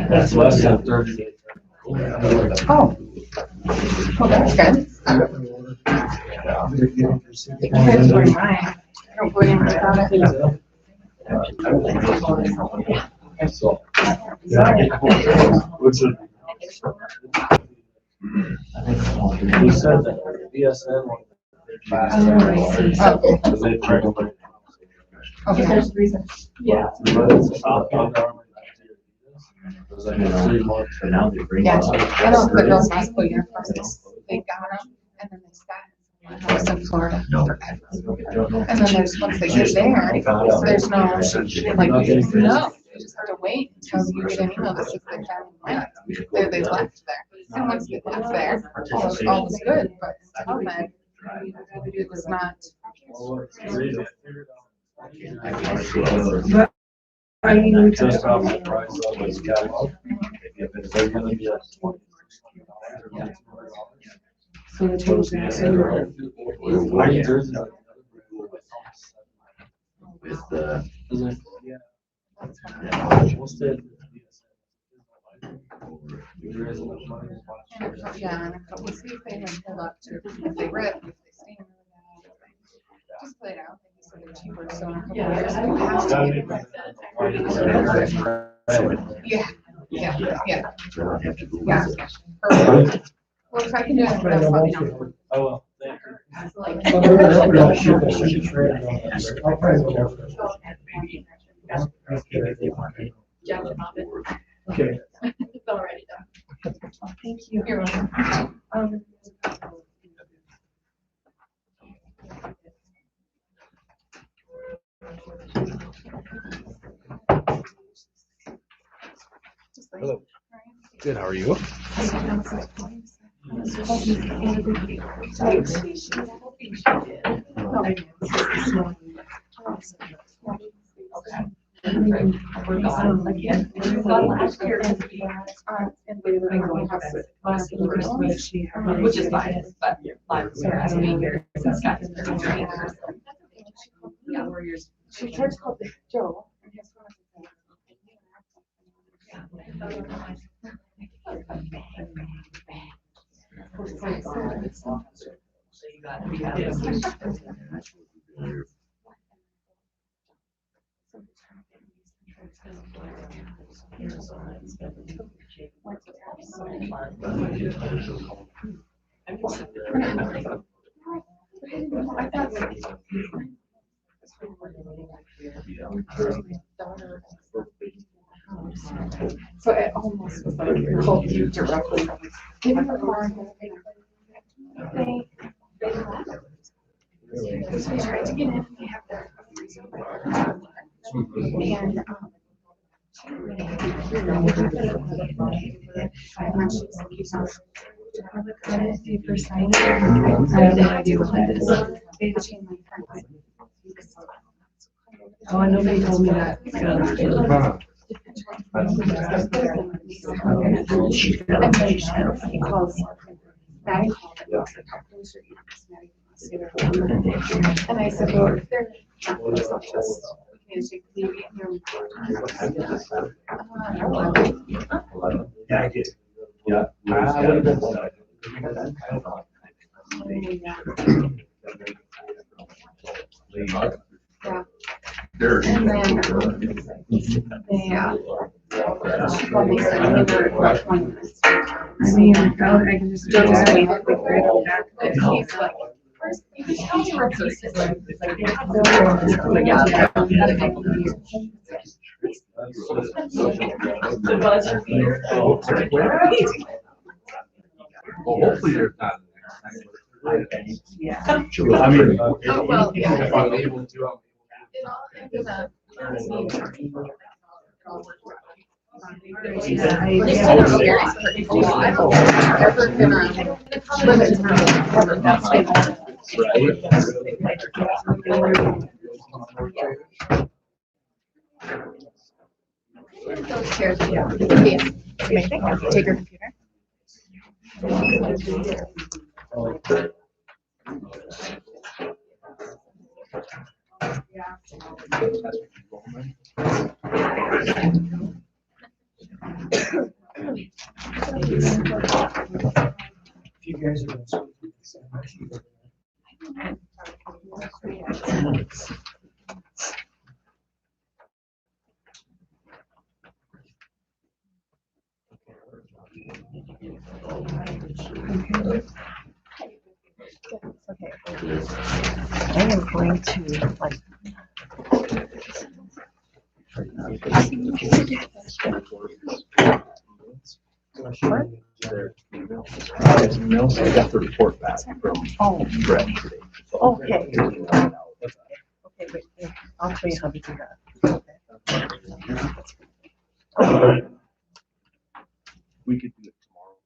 That's less than 30. Oh, well, that's good. Here's where mine. I don't worry much about it. You said that BSN. Okay, there's a reason. Yeah. But now they bring. Yeah, I know the girls' high school year first, they got them, and then they sat in one house in Florida forever. And then there's, once they get there, there's no, like, no, you just have to wait until you get an email that says their family left. They left there. And once they left there, all was good, but until then, it was not. But I mean, Just off the price of his catalog. They're gonna be a- so the total is With the. Yeah, and we'll see if they have pulled up to, if they rip, if they stay in really bad. Just play it out. So they're cheaper, so in a couple years, we have to. Yeah, yeah. Perfect. Well, if I can do it, that's let me know. I will, thank you. Like. Okay. It's already done. Thank you. You're welcome. Hello. Good, how are you? Which is fine, but live has to be here. Since Scott's been doing it. Yeah, we're yours. She tried to call Joe. So you got to be out of this. So it almost was like called you directly. Give me the car. So we tried to get in, we have the. And, I have no idea what that is. Oh, nobody told me that. He calls. Maddie called. And I said, well, if they're not just handshake, maybe Yeah, I did. Yeah. Yeah. And then she called me, said, we were about 20 minutes. I mean, I can just. Joe just waited with right on back. And he's like, first, you can tell me where this is. The buzzer beater. Well, hopefully you're not. Yeah. I mean. Oh, well, yeah. If I'm able to. It all ended up. Yeah, I don't ever gonna live in town. That's like. Those chairs, yeah. Yeah. Amazing. Take your computer. You guys are gonna speak with the same issue. Okay. I am going to like. Emails, I got the report back from Oh, Brett today. okay. Okay, wait, I'll show you how to do that. We could do it tomorrow.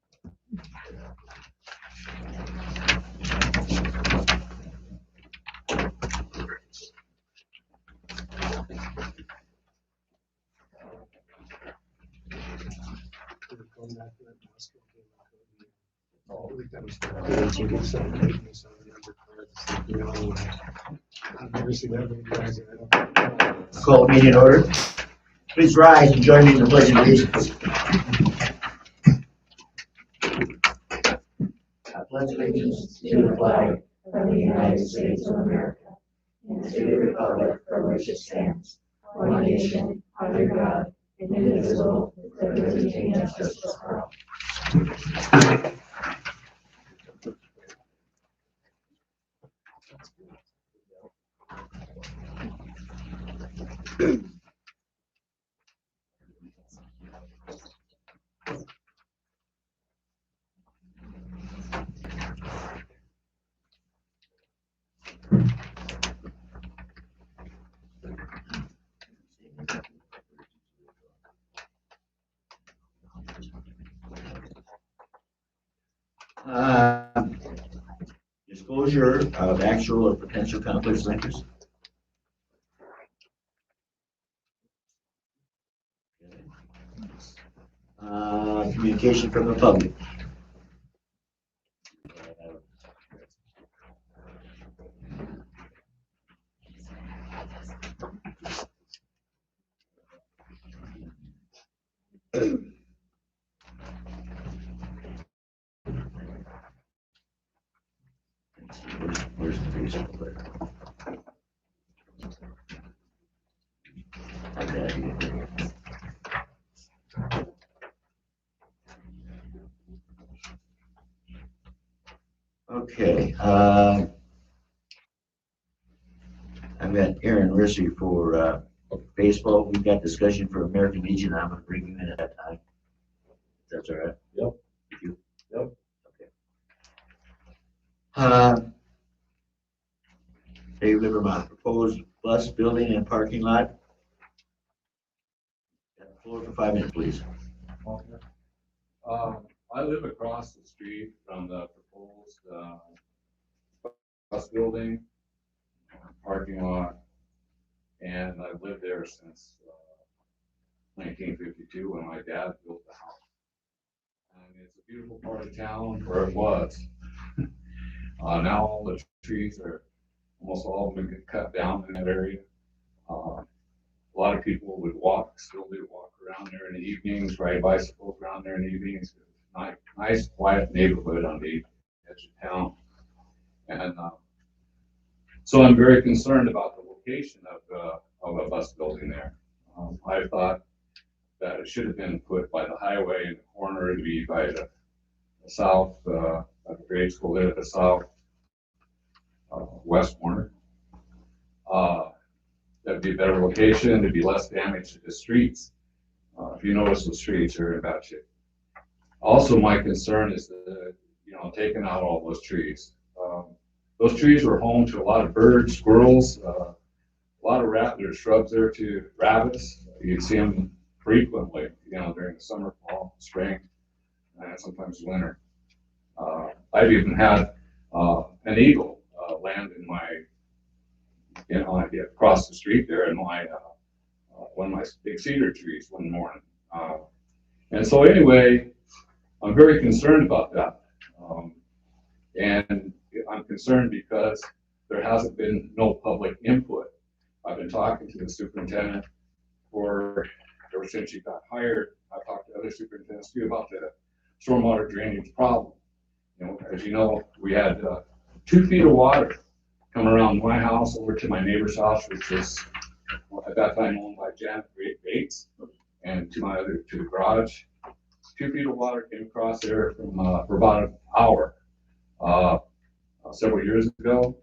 Call the meeting order. Please rise and join me in the pledge of allegiance. I pledge allegiance to the flag of the United States of America and to the republic for which it stands, one nation, under God, indivisible, with liberty and justice for all. Disclosure of actual or potential conflicts of interest. Communication from the public. Where's the Facebook there? Okay, I've got Aaron Rissy for baseball. We've got discussion for American Legion. I'm going to bring you in at that time. That's all right. Yep. Thank you. Yep. Okay. Dave Livermont, proposed bus building and parking lot. Got the floor for 5 minutes, please. I live across the street from the proposed bus building, parking lot, and I've lived there since 1952 when my dad built the house. And it's a beautiful part of town, where it was. Now all the trees are, almost all of them get cut down in that area. A lot of people would still do walk around there in the evenings, ride bicycles around there in the evenings. Nice, quiet neighborhood on the edge of town. And so I'm very concerned about the location of a bus building there. I thought that it should have been put by the highway in the corner, to be by the south, at the grade school there at the south west corner. That'd be a better location, there'd be less damage to the streets. If you notice, the streets are in bad shape. Also, my concern is that, taking out all those trees. Those trees were home to a lot of birds, squirrels, a lot of there's shrubs there too, rabbits. You can see them frequently, during the summer, fall, spring, and sometimes winter. I've even had an eagle land in my, across the street there in my one of my big cedar trees one morning. And so anyway, I'm very concerned about that. And I'm concerned because there hasn't been no public input. I've been talking to the superintendent ever since she got hired. I've talked to other superintendents too, about the stormwater drainage problem. You know, as you know, we had 2 feet of water come around my house over to my neighbor's house, which was at that time owned by Janet Bates, and to the garage. 2 feet of water came across there from for about an hour several years ago.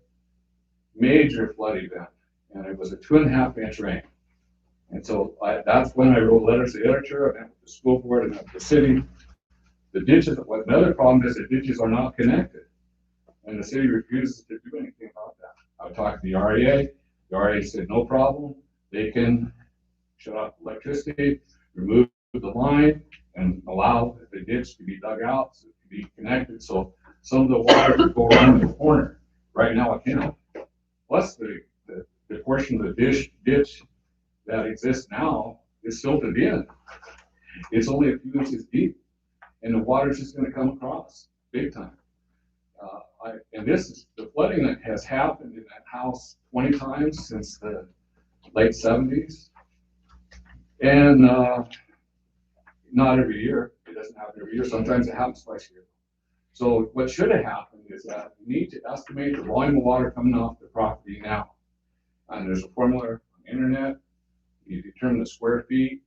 Major flood event, and it was a 2.5-inch rain. And so that's when I wrote letters to the editor, I met with the school board, and met with the city. The ditches, another problem is the ditches are not connected, and the city refuses to do anything about that. I talked to the REA. The REA said no problem. They can shut off electricity, remove the line, and allow the ditch to be dug out, so it can be connected. So some of the water could go around the corner. Right now it can't. Plus the portion of the ditch that exists now is silted in. It's only a few inches deep, and the water's just going to come across big time. And this is the flooding that has happened in that house 20 times since the late 70s, and not every year. It doesn't happen every year. Sometimes it happens twice a year. So what should have happened is that we need to estimate the volume of water coming off the property now. And there's a formula on the internet. You determine the square feet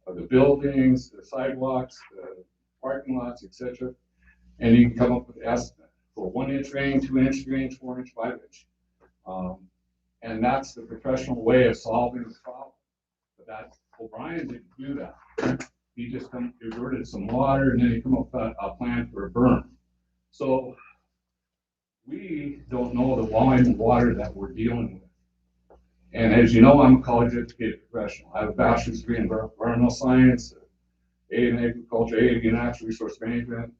of the buildings, the sidewalks, the parking lots, etc. And you can come up with an estimate for 1-inch rain, 2-inch rain, 4-inch, 5-inch. And that's the professional way of solving the problem. But that O'Brien didn't do that. He just diverted some water, and then he come up with a plan for a berm. So we don't know the volume of water that we're dealing with. And as you know, I'm a college-educated professional. I have a bachelor's degree in environmental science, A in agriculture, A in natural resource management,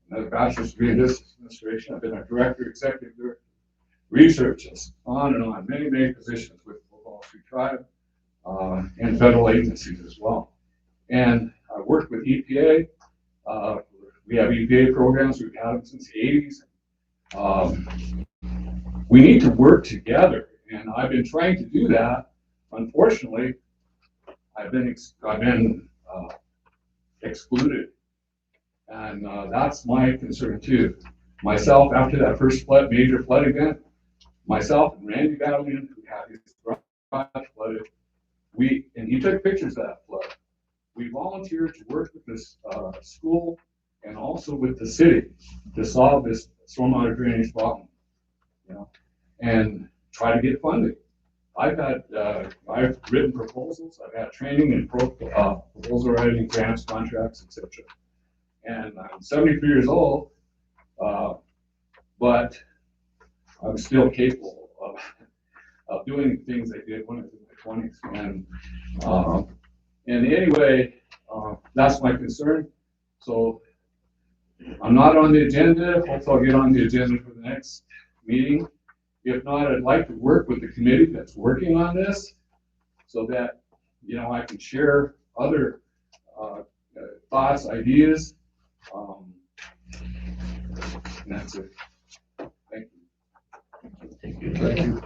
another bachelor's degree in business administration. I've been a director, executive director, research, on and on, many positions with the Wall Street Tribe and federal agencies as well. And I worked with EPA. We have EPA programs, we've had them since the 80s. We need to work together, and I've been trying to do that. Unfortunately, I've been excluded, and that's my concern too. Myself, after that first major flood event, myself and Randy Battalion, who had his garage flooded, and he took pictures of that flood. We volunteered to work with this school and also with the city to solve this stormwater drainage problem, you know, and try to get funding. I've written proposals, I've had training in proposal writing, grants, contracts, etc. And I'm 73 years old, but I'm still capable of doing things I did when I was in my 20s. And anyway, that's my concern. So I'm not on the agenda. Hopefully I'll get on the agenda for the next meeting. If not, I'd like to work with the committee that's working on this so that, you know, I can share other thoughts, ideas. And that's it. Thank you. Thank you. Thank you.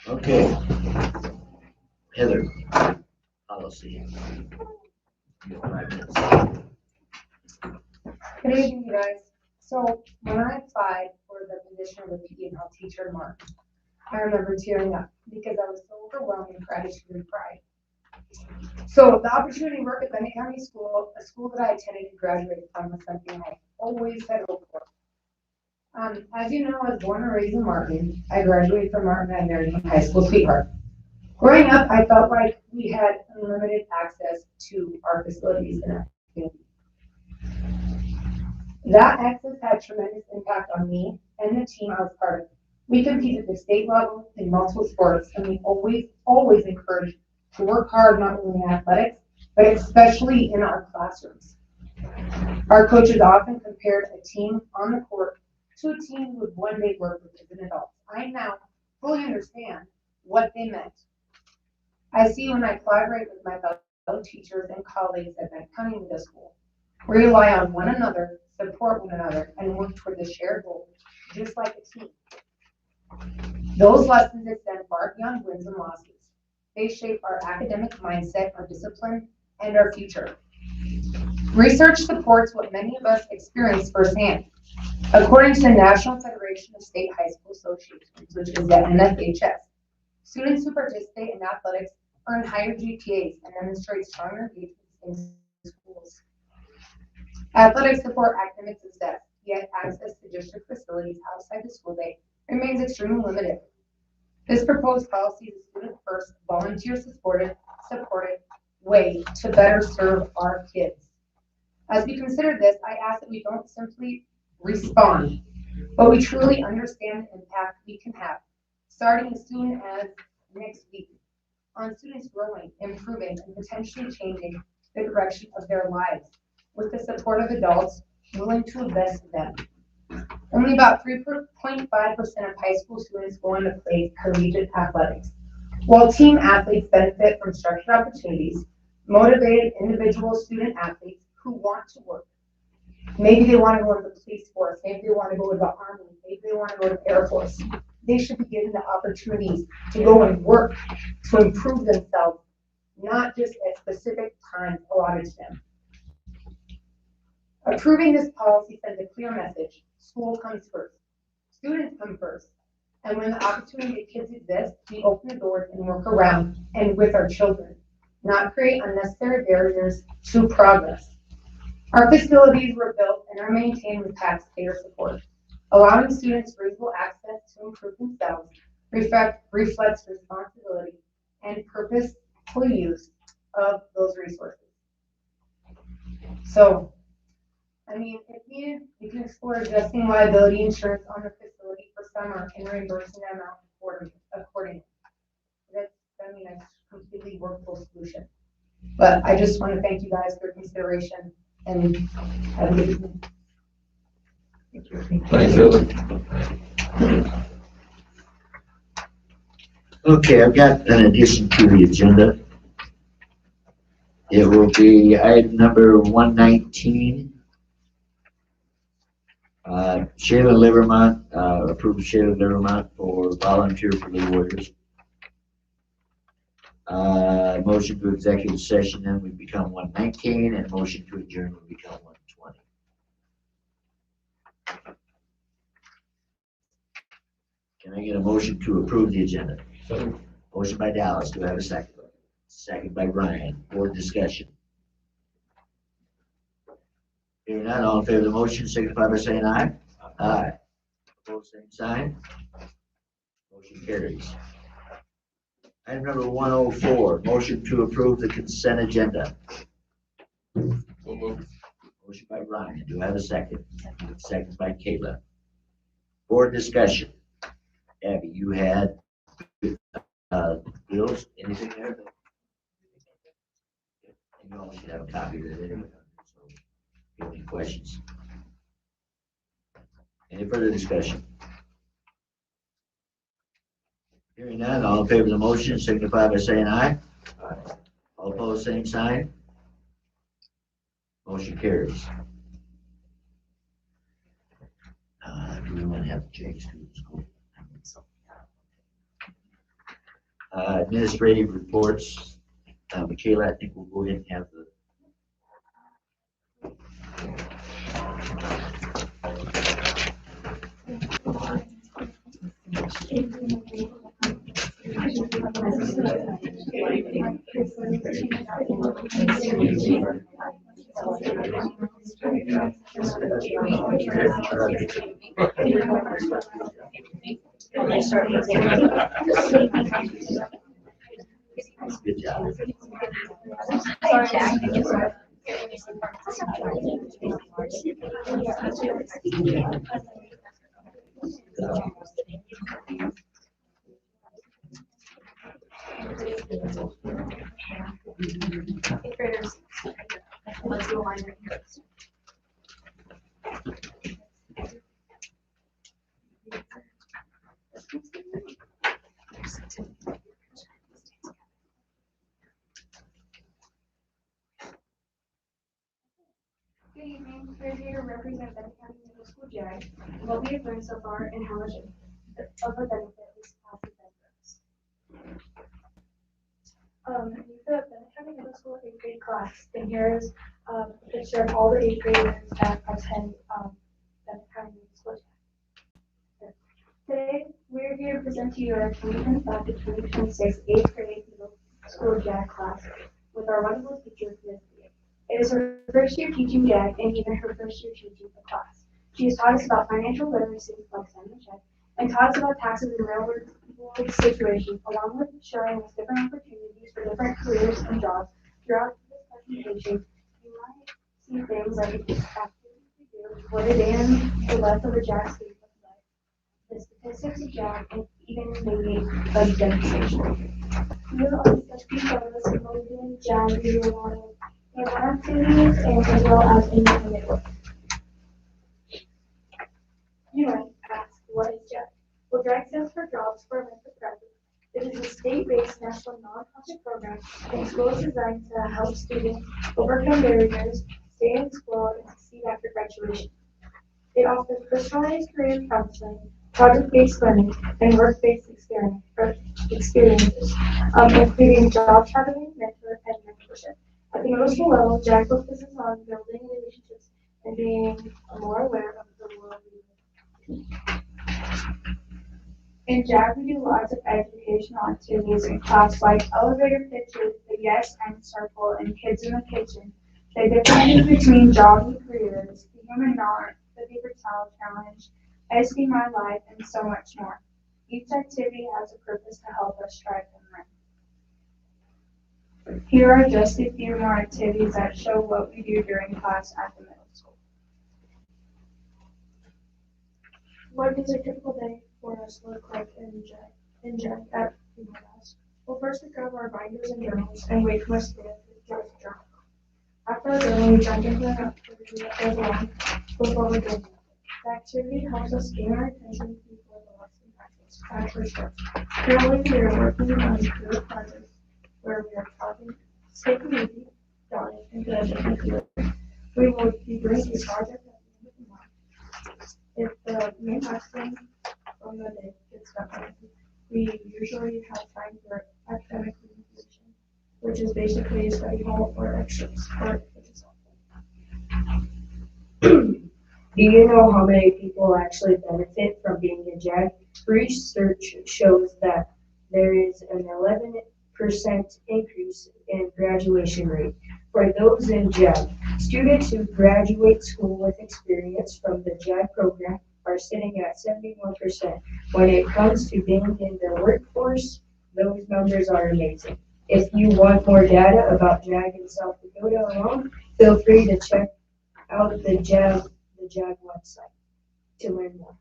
Okay. Heather, policy. You have 5 minutes. Good evening, you guys. So when I applied for the position of a PE&L teacher in March, I remember tearing up because I was so overwhelmed with gratitude and pride. So the opportunity to work at Bennett County School, a school that I attended and graduated from, was something I always had hoped for. As you know, I was born and raised in Martin. I graduated from Martin and married my high school sweetheart. Growing up, I felt like we had unlimited access to our facilities in our community. That access had tremendous impact on me and the team I was part of. We competed at the state level in multiple sports, and we always encouraged to work hard not only in athletics, but especially in our classrooms. Our coaches often compared a team on the court to a team who would one day work with as an adult. I now fully understand what they meant. I see when I collaborate with my fellow teachers and colleagues at Bennett County Middle School, we rely on one another, support one another, and work toward the shared goal, just like a team. Those lessons extend far beyond wins and losses. They shape our academic mindset, our discipline, and our future. Research supports what many of us experience firsthand. According to the National Federation of State High School Associations, which is the NFHS, students who participate in athletics earn higher GPAs and demonstrate stronger engagement in schools. Athletics support academic success, yet access to district facilities outside the school day remains extremely limited. This proposed policy is a student-first, volunteer-supported way to better serve our kids. As we consider this, I ask that we don't simply respond, but we truly understand the impact we can have, starting as soon as next week, on students growing, improving, and potentially changing the direction of their lives with the support of adults willing to invest in them. Only about 3.5% of high school students go on to play collegiate athletics. While team athletes benefit from structured opportunities, motivated individual student athletes who want to work. Maybe they want to go into the police force, maybe they want to go to the Army, maybe they want to go to the Air Force. They should be given the opportunities to go and work to improve themselves, not just at specific times allotted to them. Approving this policy sends a clear message. School comes first. Students come first. And when the opportunity of kids exists, we open the doors and work around and with our children, not create unnecessary barriers to progress. Our facilities were built and are maintained with taxpayer support. Allowing students reasonable access to improve themselves reflects responsibility and purposeful use of those resources. So, I mean, if needed, you can explore adjusting liability insurance on the facility for summer and reimbursing them out accordingly. That's a completely workable solution. But I just want to thank you guys for your consideration and have a good evening. Thank you. Okay, I've got an addition to the agenda. It will be item number 119. Shayla Livermont, approved Shayla Livermont for volunteer for the Warriors. Motion to executive session then would become 119, and motion to adjourn would become 120. Can I get a motion to approve the agenda? Motion by Dallas. Do I have a second? Second by Ryan. Board discussion. Hearing none, all in favor of the motion signify by saying aye. Aye. Opposed, same sign. Motion carries. Item number 104, motion to approve the consent agenda. Motion by Ryan. Do I have a second? Second by Kayla. Board discussion. Abby, you had bills, anything there? You all should have a copy of it anyway. So, if you have any questions? Any further discussion? Hearing none, all in favor of the motion signify by saying aye. Aye. All opposed, same sign. Motion carries. Do we want to have Jake's to the school? Administrative reports. Michaela, I think we'll go ahead and have the good job. Good evening, we're here to represent Benton County Middle School JAG, what we have learned so far and how much of her benefit was classes and groups. The Benefit Middle School 8th grade class, and here's a picture of all the 8th graders that attend Benefit Middle School. Today, we're here to present to you our 2025 to 2026 8th grade middle school JAG class with our wonderful teacher, Ms. Lee. It is her first year teaching JAG and even her first year teaching the class. She has taught us about financial literacy, like sending a check, and taught us about taxes and railroad situations, along with showing us different opportunities for different careers and jobs. Throughout this presentation, you might see things like the activities we do, what it is, the life of a JAG student, the statistics of JAG, and even maybe a demonstration. We will also discuss key photos of what we do in JAG, we do a lot of hands-on activities, and as well as independent work. You might ask, what is JAG? Well, JAG stands for Jobs for America Graduates. It is a state-based national nonprofit program in schools designed to help students overcome barriers, stay in school, and succeed after graduation. It offers personalized career counseling, project-based learning, and work-based experiences, including job shadowing, mentor, and mentorship. At the middle school level, JAG focuses on building relationships and being more aware of the world we live in. In JAG, we do lots of educational activities in class, like elevator pitches, the Yes and Circle, and Kids in the Kitchen, the differences between jobs and careers, the Human Knowledge, the Paper Towel Challenge, I See My Life, and so much more. Each activity has a purpose to help us strive and learn. Here are just a few more activities that show what we do during class at the middle school. What does a typical day for us look like in JAG at UMass? Well, first we grab our binders and journals and wait for us to get to the journal. After our journal, we jump into an activity that goes along before we go. The activity helps us gain our attention before the lesson actually starts. Currently, we are working on a group project where we are talking, taking it easy, jotting, and judging. We will be doing a project at the end of the month. If the main lesson from the day gets done, we usually have time for academic communication, which is basically study hall or extras, which is helpful. Do you know how many people actually benefit from being in JAG? Research shows that there is an 11% increase in graduation rate for those in JAG. Students who graduate school with experience from the JAG program are sitting at 71%. When it comes to being in the workforce, those numbers are amazing. If you want more data about JAG in South Dakota alone, feel free to check out the JAG website to learn more.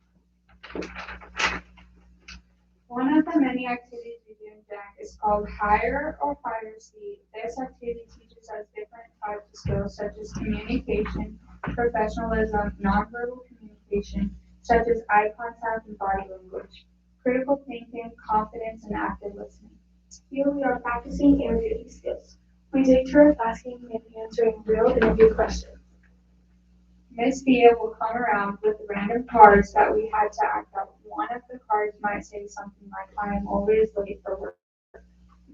One of the many activities we do in JAG is called Hire or Fire Seat. This activity teaches us different types of skills such as communication, professionalism, nonverbal communication, such as eye contact and body language, critical thinking, confidence, and active listening. Here we are practicing interviewing skills. We take turns asking and answering real interview questions. Miss Via will come around with random cards that we had to act out. One of the cards might say something like, I am always late for work.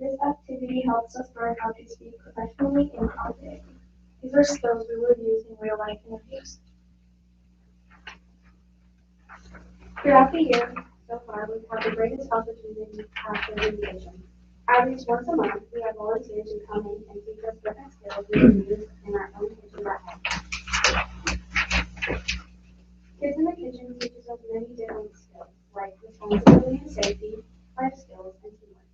This activity helps us learn how to speak professionally and confidently. These are skills we would use in real life interviews. Throughout the year, so far, we've had the greatest opportunity after revision. At least once a month, we have volunteers who come in and teach us different skills we can use in our own kitchen at home. Kids in the Kitchen teaches us many different skills, like responsibility and safety, life skills, and teamwork.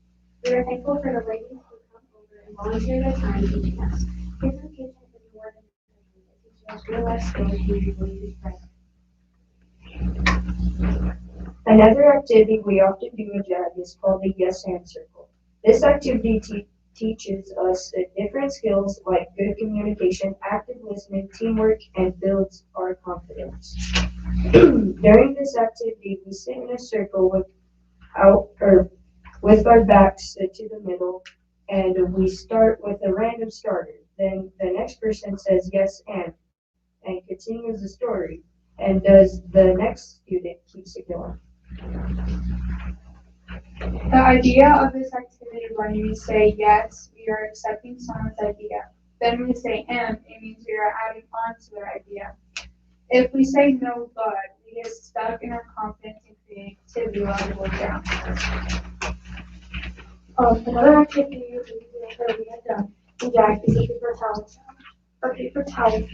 We are thankful for the ladies who come over and volunteer their time teaching us. Kids in the Kitchen is more than it teaches us real life skills we usually use for. Another activity we often do in JAG is called the Yes and Circle. This activity teaches us the different skills like good communication, active listening, teamwork, and builds our confidence. During this activity, we sit in a circle with our backs to the middle, and we start with a random starter. Then the next person says yes and continues the story, and does the next student keeps it going. The idea of this activity, when we say yes, we are accepting someone's idea. Then we say and, it means we are adding on to their idea. If we say no but, we get stuck in our confidence and creativity while we go down. Another activity that we have done in JAG is a paper towel challenge. Or paper towel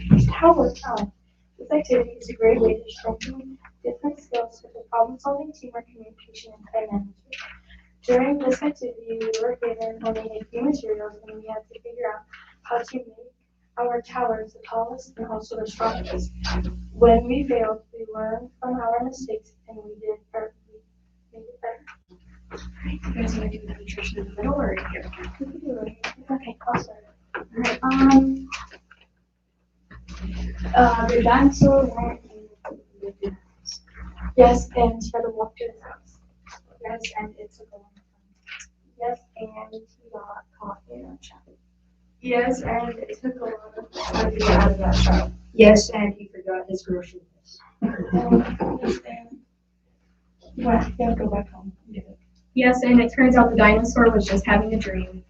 challenge. This activity is a great way to strengthen different skills such as problem solving, teamwork, communication, and time management. During this activity, we were given only a few materials and we had to figure out how to make our towers the tallest and also the strongest. When we failed, we learned from our mistakes and we made it better. You guys want to do the nutrition in the middle or here? Okay, I'll start. Alright, the dinosaur went and Yes, and try to walk to the house. yes, and it took a long time. Yes, and he got caught in a trap. Yes, and it took a long time to get out of that trap. Yes, and he forgot his grocery list. Well, gotta go back home. Yes, and it turns out the dinosaur was just having a dream.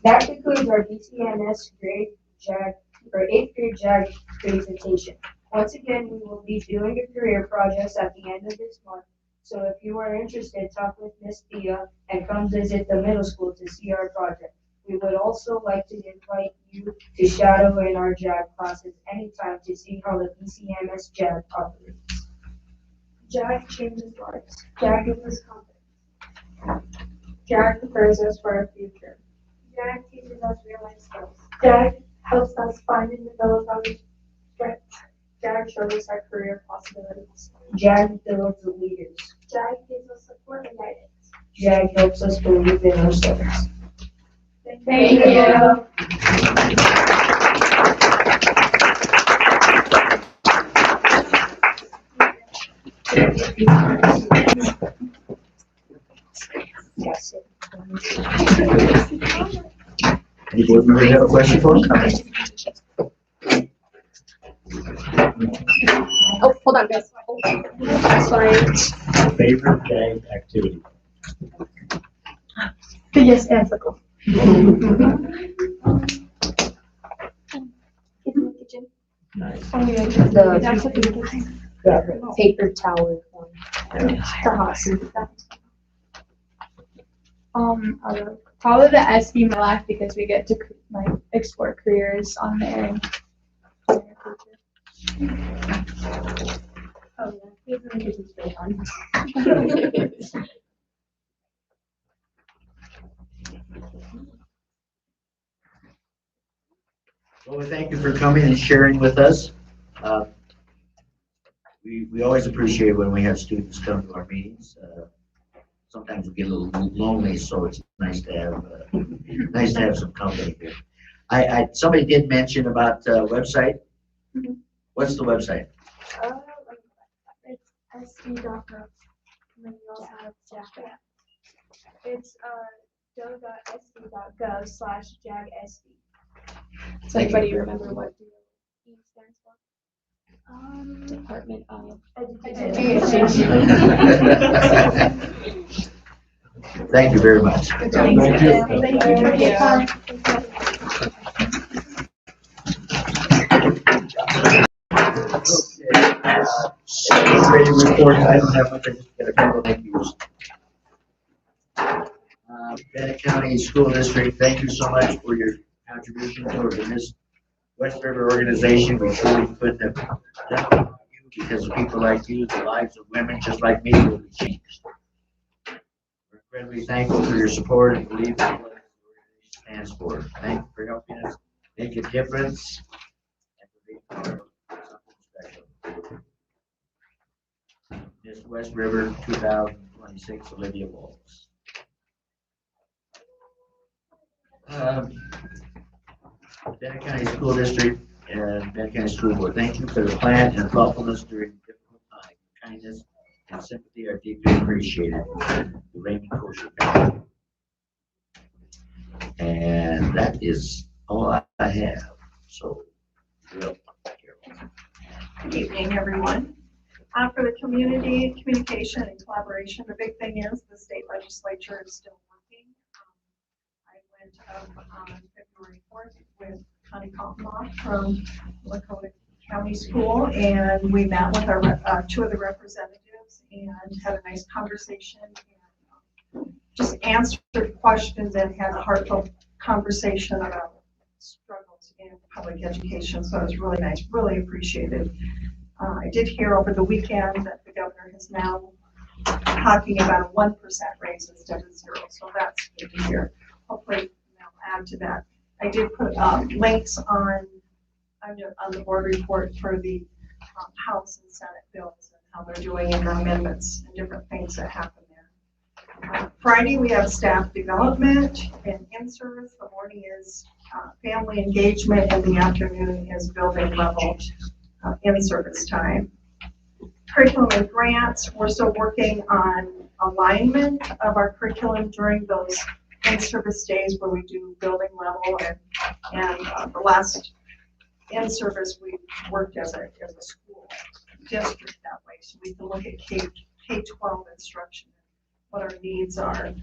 That concludes our BCNS grade JAG, or 8th grade JAG presentation. Once again, we will be doing a career projects at the end of this month. So if you are interested, talk with Miss Thea and come visit the middle school to see our project. We would also like to invite you to shadow in our JAG classes anytime to see how the BCNS JAG operates. JAG changes lives. JAG gives us confidence. JAG prepares us for our future. JAG teaches us real life skills. JAG helps us find and develop our strengths. JAG shows us our career possibilities. JAG builds the leaders. JAG gives us support and guidance. JAG helps us believe in ourselves. Thank you. Yes. Any board members have a question for us? Oh, hold on, guys. Sorry. Favorite JAG activity? Yes, ethical. Nice. The paper tower one. Probably the SB Life because we get to like explore careers on there. And Well, we thank you for coming and sharing with us. We always appreciate when we have students come to our meetings. Sometimes we get a little lonely, so it's nice to have some company here. Somebody did mention about website. What's the website? It's sd.gov. And then you also have JAG. It's go.sd.gov/JAGSD. Does anybody remember what E stands for? Department of Education. Thank you very much. Good Thank you. Thank you for your time. Ready reports, I don't have much, I just got a couple of thank yous. Bennett County School District, thank you so much for your contribution toward this West River organization. We truly couldn't have done it without you, because of people like you, the lives of women just like me will be changed. We're incredibly thankful for your support and believe in what the organization stands for. Thank you for helping us make a difference and for being part of something special. Miss West River 2026, Olivia Walls. Bennett County School District and Bennett County School Board, thank you for the plan and thoughtfulness during difficult times. Your kindness and sympathy are deeply appreciated. The Raymond Kosher family. And that is all I have. So, we'll Good evening, everyone. For the community communication and collaboration, the big thing is the state legislature is still working. I went up on February 4th with Connie Kaltenbach from Lakota County School, and we met with our two of the representatives and had a nice conversation and just answered questions and had a heartfelt conversation about struggles in public education. So it was really nice, really appreciated. I did hear over the weekend that the governor is now talking about a 1% raise instead of 0, so that's good to hear. Hopefully they'll add to that. I did put links on the board report for the House and Senate bills and how they're doing in their amendments and different things that happen there. Friday we have staff development and in-service. The morning is family engagement, and the afternoon is building level in-service time. Curriculum and grants, we're still working on alignment of our curriculum during those in-service days where we do building level, and the last in-service we worked as a school district that way, so we can look at K-12 instruction, what our needs are.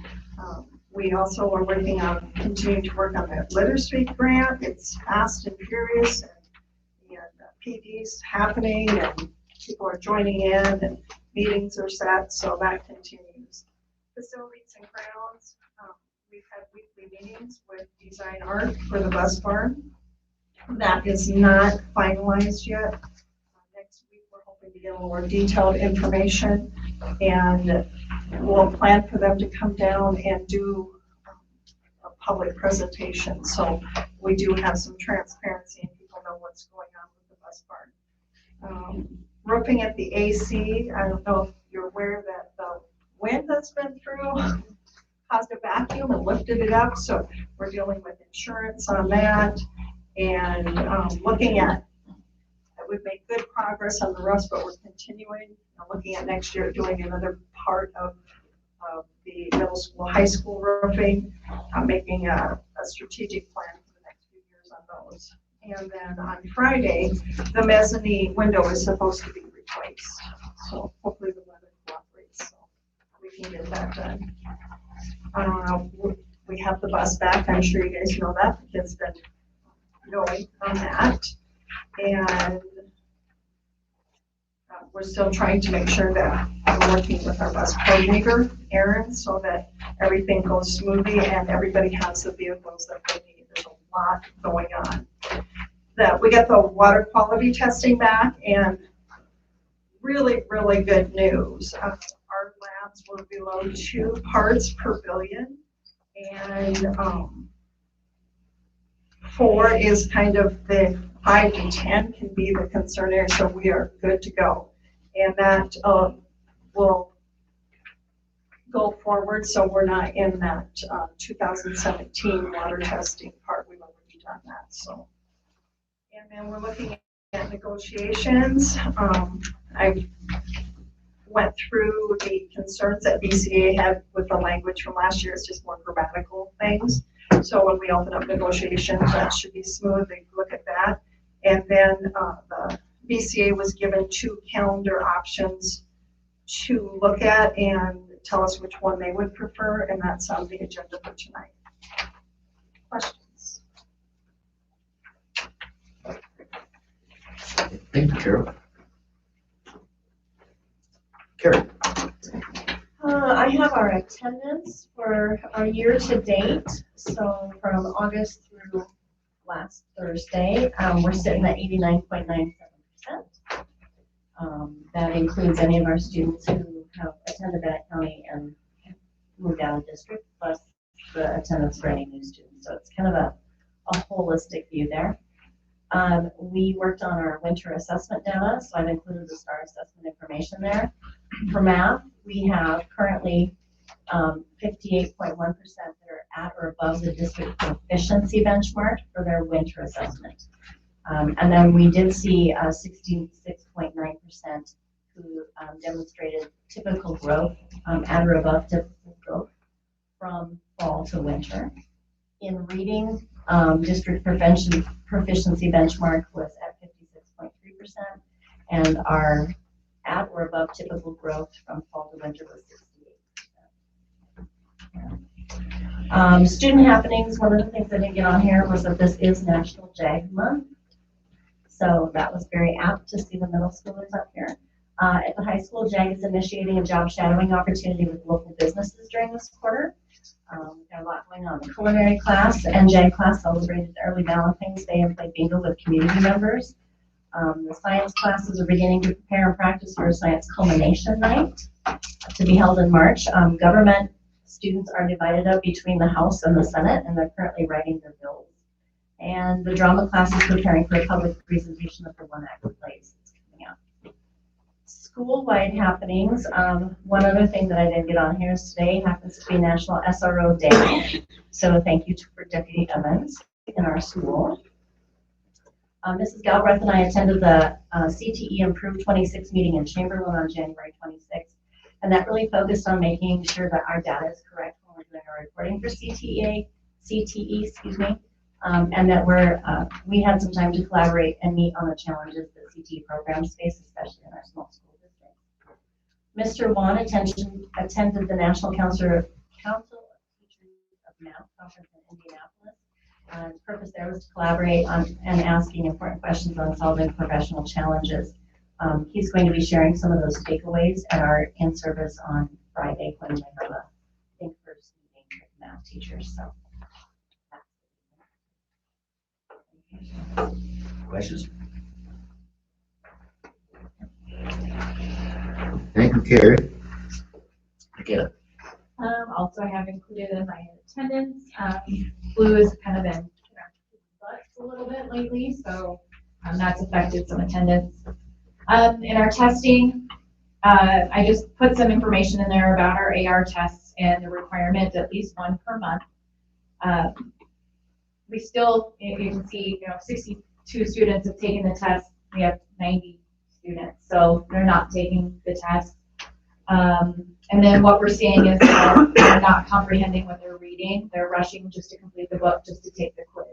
We also are working on continuing to work on the literacy grant. It's fast and furious, and PD's happening, and people are joining in, and meetings are set, so that continues. Facilities and grounds, we've had weekly meetings with Design Art for the bus barn. That is not finalized yet. Next week we're hoping to get a little more detailed information, and we'll plan for them to come down and do a public presentation, so we do have some transparency and people know what's going on with the bus barn. Roofing at the AC, I don't know if you're aware that the wind that's been through caused a vacuum and lifted it up, so we're dealing with insurance on that, and looking at, we've made good progress on the roofs, but we're continuing, looking at next year doing another part of the middle school, high school roofing, making a strategic plan for the next few years on those. And then on Friday, the mezzanine window is supposed to be replaced. So hopefully the weather cooperates, so we can get that done. We have the bus back. I'm sure you guys know that. The kids been going on that. And we're still trying to make sure that we're working with our bus coordinator, Erin, so that everything goes smoothly and everybody has the vehicles that they need. There's a lot going on. That we got the water quality testing back, and really, really good news. Our labs were below 2 parts per billion, and 4 is kind of the 5 to 10 can be the concern area, so we are good to go. And that will go forward, so we're not in that 2017 water testing part. We've already done that. So, and then we're looking at negotiations. I went through the concerns that BCA had with the language from last year. It's just more grammatical things. So when we open up negotiations, that should be smooth. They look at that. And then the BCA was given 2 calendar options to look at and tell us which one they would prefer, and that's on the agenda for tonight. Questions? Thank you, Carol. Carol. I have our attendance for our year to date. So from August through last Thursday, we're sitting at 89.97%. That includes any of our students who have attended Bennett County and moved out of district, plus the attendance for any new students. So it's kind of a holistic view there. We worked on our winter assessment data, so I've included the STAR assessment information there. For math, we have currently 58.1% that are at or above the district proficiency benchmark for their winter assessment. And then we did see 66.9% who demonstrated typical growth, at or above typical growth from fall to winter. In reading, district proficiency benchmark was at 56.3%, And our at or above typical growth from fall to winter was 68%. Student happenings, one of the things I didn't get on here was that this is National JAG Month. So that was very apt to see the middle schoolers up here. At the high school, JAG is initiating a job shadowing opportunity with local businesses during this quarter. We've got a lot going on. The culinary class and JAG class celebrated early Valentine's Day and played bingo with community members. The science classes are beginning to prepare and practice for a science culmination night to be held in March. Government students are divided up between the House and the Senate, and they're currently writing their bills. And the drama class is preparing for a public presentation of the one-act plays that's coming up. School-wide happenings. One other thing that I didn't get on here is today happens to be National SRO Day. So thank you for Deputy Evans in our school. Mrs. Galbraith and I attended the CTE Improved 26 meeting in Chamberlain on January 26th. And that really focused on making sure that our data is correct when we're doing our reporting for CTE, and that we had some time to collaborate and meet on the challenges that CTE programs face, especially in our small school districts. Mr. Wan attended the National Council of Teachers of Math conference in Indianapolis. The purpose there was to collaborate on and asking important questions on solving professional challenges. He's going to be sharing some of those takeaways at our in-service on Friday when we have a first meeting with math teachers. So, Questions? Thank you, Carrie. Okay. Also, I have included in my attendance, flu has kind of been a little bit lately, so that's affected some attendance. In our testing, I just put some information in there about our AR tests and the requirement at least one per month. We still, you can see, 62 students have taken the test. We have 90 students, so they're not taking the test. And then what we're seeing is that they're not comprehending what they're reading. They're rushing just to complete the book, just to take the quiz.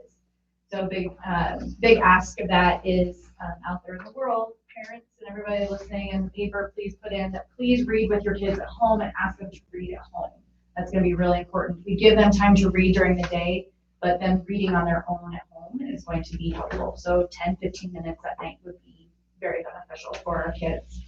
So big ask of that is out there in the world, parents and everybody listening in the paper, please put in that please read with your kids at home and ask them to read at home. That's going to be really important. We give them time to read during the day, but then reading on their own at home is going to be helpful. So 10, 15 minutes at night would be very beneficial for our kids.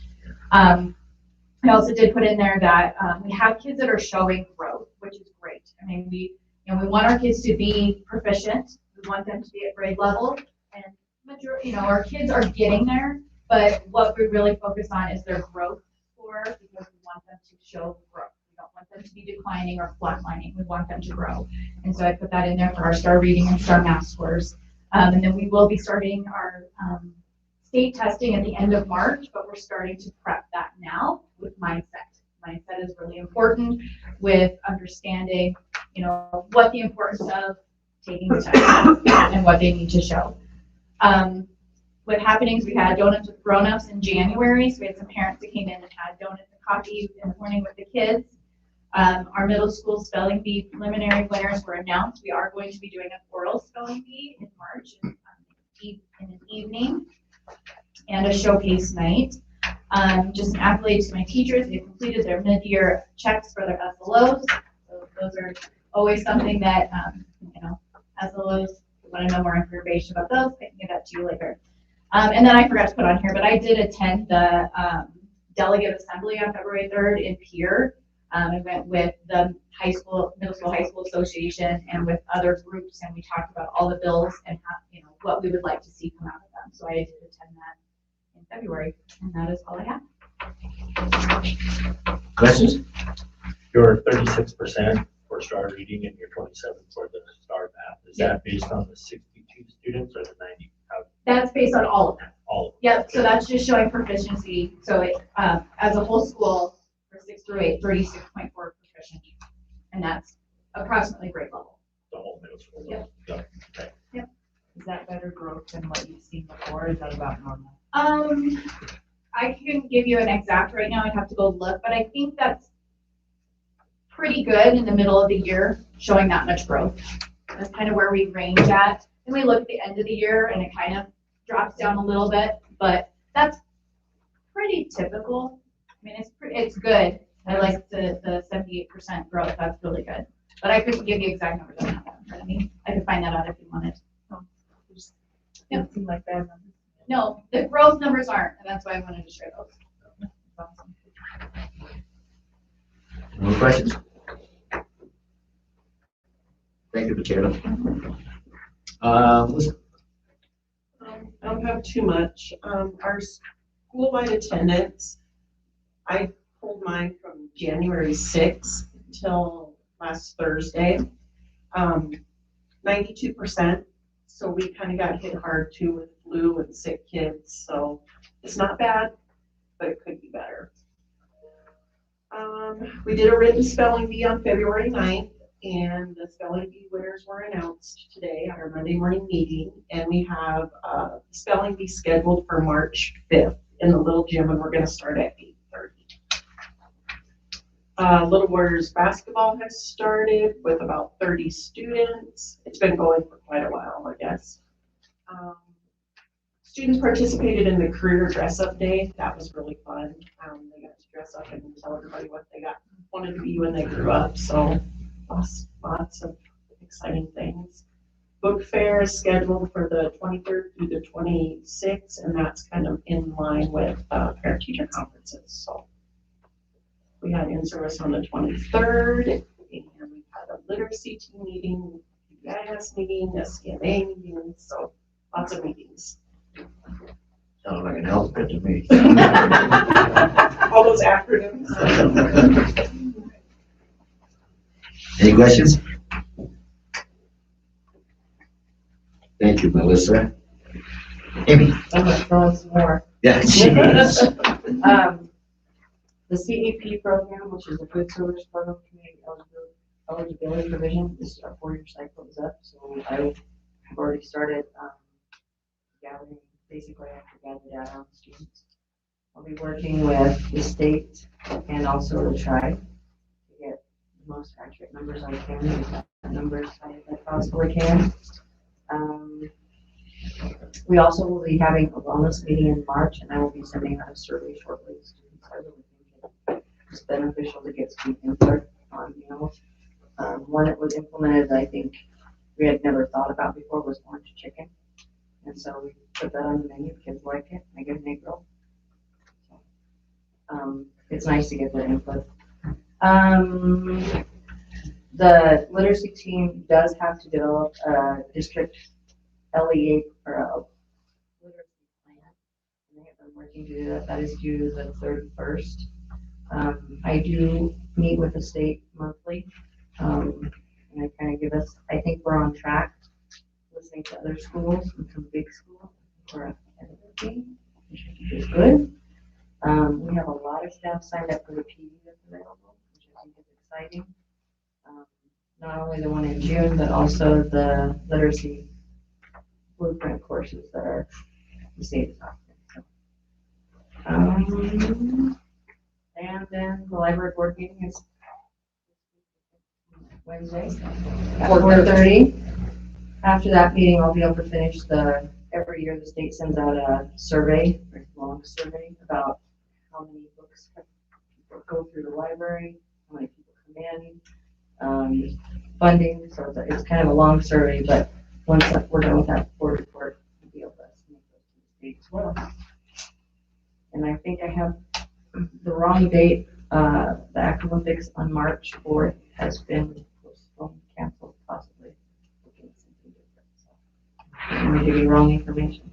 I also did put in there that we have kids that are showing growth, which is great. I mean, we want our kids to be proficient. We want them to be at grade level, and our kids are getting there. But what we really focus on is their growth score, because we want them to show growth. We don't want them to be declining or flatlining. We want them to grow. And so I put that in there for our STAR reading and STAR math scores. And then we will be starting our state testing at the end of March, but we're starting to prep that now with mindset. Mindset is really important with understanding, what the importance of taking the test and what they need to show. With happenings, we had donuts with grown-ups in January, so we had some parents that came in and had donuts and coffee in the morning with the kids. Our middle school spelling bee preliminary winners were announced. We are going to be doing an oral spelling bee in March in an evening and a showcase night. Just an accolade to my teachers. They completed their mid-year checks for their SLOs. So those are always something that, SLOs, if you want to know more information about those, I can give that to you later. And then I forgot to put on here, but I did attend the delegate assembly on February 3rd in Pierre. I went with the middle school, high school association and with other groups, and we talked about all the bills and how, what we would like to see come out of them. So I did attend that in February, and that is all I have. Questions? Your 36% for STAR reading and your 27 for the STAR math, is that based on the 62 students or the 90? That's based on all of them. All of them. Yep, so that's just showing proficiency. So it, as a whole school, for 6 through 8, 36.4 proficient. And that's approximately grade level. The whole middle school. Yep. Yep. Okay. Yep. Is that better growth than what you've seen before? Is that about normal? I couldn't give you an exact right now. I'd have to go look, but I think that's pretty good in the middle of the year, showing that much growth. That's kind of where we range at. And we look at the end of the year and it kind of drops down a little bit, but that's pretty typical. I mean, it's good. I like the 78% growth. That's really good. But I couldn't give you exact numbers. I don't have that in front of me. I could find that out if you wanted. It seemed like bad numbers. No, the growth numbers aren't, and that's why I wanted to share those. Awesome. More questions? Thank you, Michaela. Listen, I don't have too much. Our school-wide attendance, I pulled mine from January 6th till last Thursday. 92%. So we kind of got hit hard too with flu and sick kids. So it's not bad, but it could be better. We did a written spelling bee on February 9th, and the spelling bee winners were announced today at our Monday morning meeting. And we have a spelling bee scheduled for March 5th in the little gym, and we're going to start at 8:30. Little Warriors basketball has started with about 30 students. It's been going for quite a while, I guess. Students participated in the career dress-up day. That was really fun. They got to dress up and tell everybody what they wanted to be when they grew up. So lots of exciting things. Book fair is scheduled for the 23rd through the 26th, and that's kind of in line with parent-teacher conferences. So we had in-service on the 23rd, and we had a literacy team meeting, PBIS meeting, SCMA meeting, so lots of meetings. sounds like an alphabet to me. All those acronyms. Any questions? Thank you, Melissa. Amy? I'm gonna throw in some more. Yeah, she is. The CEP program, which is the food service program, community eligibility provision, this is our 4-year cycle is up, so I have already started gathering, basically I have to gather data on students. I'll be working with the state and also the tribe to get the most accurate numbers I can, the numbers I possibly can. We also will be having a wellness meeting in March, and I will be sending out a survey shortly to students. I really think it's beneficial to get student input on meals. One that was implemented, I think we had never thought about before, was orange chicken. And so we put that on the menu. Kids like it. I get an egg roll. It's nice to get their input. The literacy team does have to develop a district LEA or a literacy plan. And they have been working to do that. That is due the 31st. I do meet with the state monthly. And I kind of give us, I think we're on track listening to other schools and some big schools. We're ahead of the team, which I think is good. We have a lot of staff signed up for the PD that's available, which I think is exciting. Not only the one in June, but also the literacy blueprint courses that are the state is offering. And then the library board meeting is Wednesday at 4:30. After that meeting, I'll be able to finish every year the state sends out a survey, a long survey about how many books go through the library, how many people come in, funding. So it's kind of a long survey, but once we're done with that board report, we'll be able to submit those to the state as well. And I think I have the wrong date. The Active Olympics on March 4th has been postponed, canceled, possibly. I don't want to give you wrong information.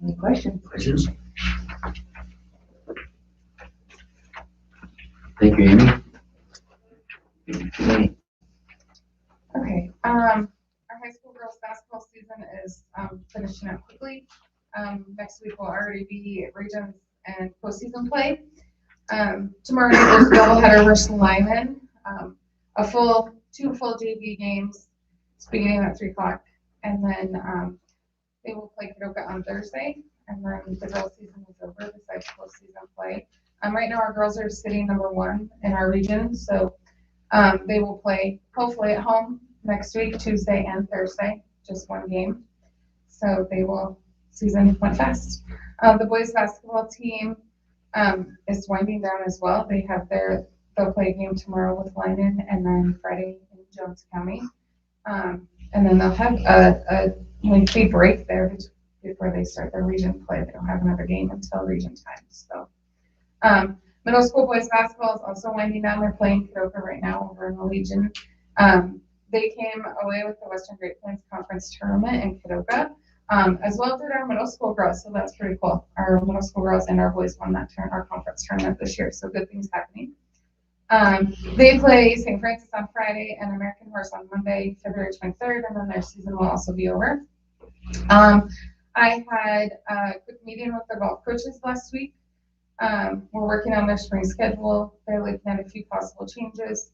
Any questions? Questions? Thank you, Amy. Amy. Okay, our high school girls basketball season is finishing up quickly. Next week will already be regions and postseason play. Tomorrow night there's a doubleheader versus Lyman. Two full JV games. It's beginning at 3 o'clock. And then they will play Kadoka on Thursday. And then the girls' season is over besides postseason play. Right now our girls are sitting #1 in our region. So they will play hopefully at home next week, Tuesday and Thursday, just one game. So season went fast. The boys basketball team is winding down as well. They'll play a game tomorrow with Lyndon and then Friday in Jones County. And then they'll have a lengthy break there before they start their region play. They don't have another game until region time. So middle school boys basketball is also winding down. They're playing Kadoka right now over in the Legion. They came away with the Western Great Plains Conference tournament in Kadoka, as well as did our middle school girls. So that's pretty cool. Our middle school girls and our boys won that our conference tournament this year. So good things happening. They play St. Francis on Friday and American Horse on Monday, February 23rd, and then their season will also be over. I had a quick meeting with the golf coaches last week. We're working on their spring schedule. They're looking at a few possible changes.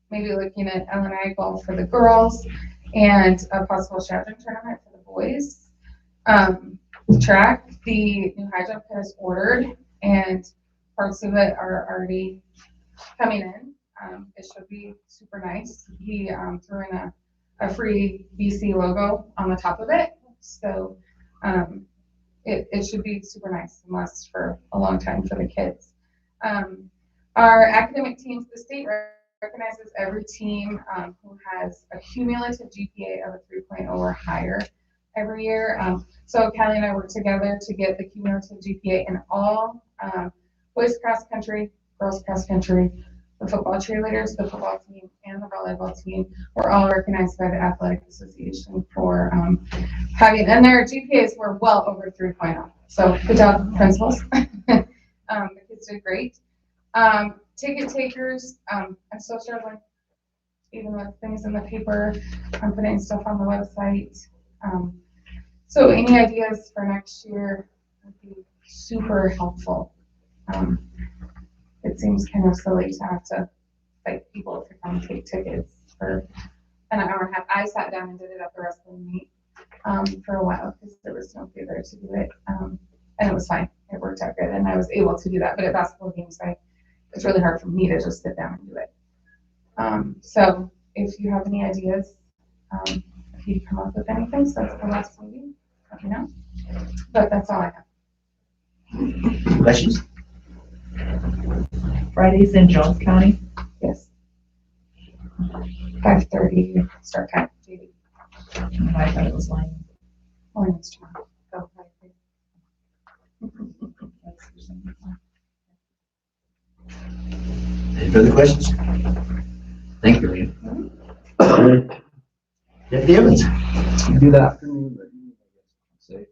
Maybe looking at LNI golf for the girls and a possible shotgun tournament for the boys. Track, the new high jump has ordered and parts of it are already coming in. It should be super nice. He threw in a free BC logo on the top of it. So it should be super nice and last for a long time for the kids. Our academic teams, the state recognizes every team who has a cumulative GPA of a 3.0 or higher every year. So Callie and I work together to get the cumulative GPA in all boys cross country, girls cross country, the football cheerleaders, the football team, and the volleyball team were all recognized by the Athletic Association for having, and their GPAs were well over 3.0. So good job, principals. The kids did great. Ticket takers, I'm so struggling, even with things in the paper. I'm putting stuff on the website. So any ideas for next year would be super helpful. It seems kind of silly to have to fight people to come take tickets for an hour and a half. I sat down and did it at the wrestling meet for a while because there was nobody there to do it. And it was fine. It worked out good. And I was able to do that. But at basketball games, it's really hard for me to just sit down and do it. So if you have any ideas, if you come up with anything, so that's the last meeting, let me know. But that's all I have. Questions? Fridays in Jones County? Yes. 5:30 start time. I thought it was Lyndon. It's tomorrow. Go, Any further questions? Thank you, Liam. Jeff Evans. Good afternoon, or evening, I guess I should say.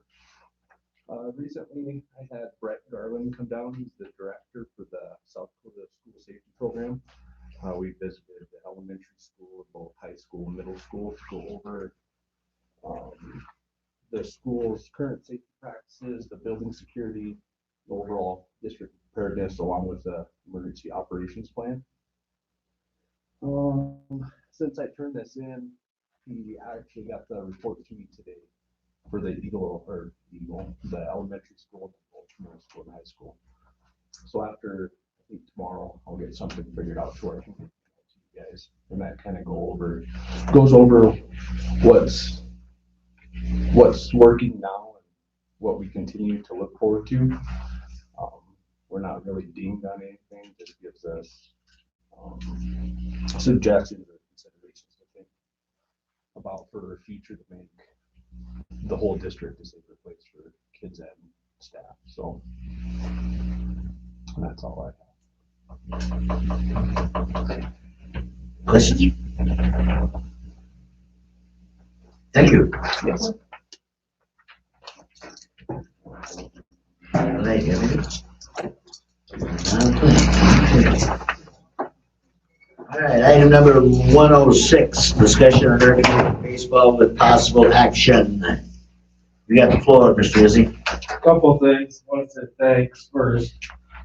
Recently, I had Brett Garland come down. He's the director for the South Dakota School Safety Program. We visited the elementary school, both high school and middle school, to go over the school's current safety practices, the building security, the overall district preparedness, along with the emergency operations plan. Since I turned this in, he actually got the report to me today for the the elementary school, middle school, and high school. So after, I think tomorrow, I'll get something figured out to where I can get to you guys, and that kind of goes over what's working now and what we continue to look forward to. We're not really deemed on anything, just gives us suggestions or considerations to think about for the future to make the whole district a safer place for kids and staff. So that's all I have. Questions? Thank you. Yes. Thank you. All right, item number 106, discussion on urban baseball with possible action. You got the floor, Mr. Izzy. Couple of things. I want to say thanks first.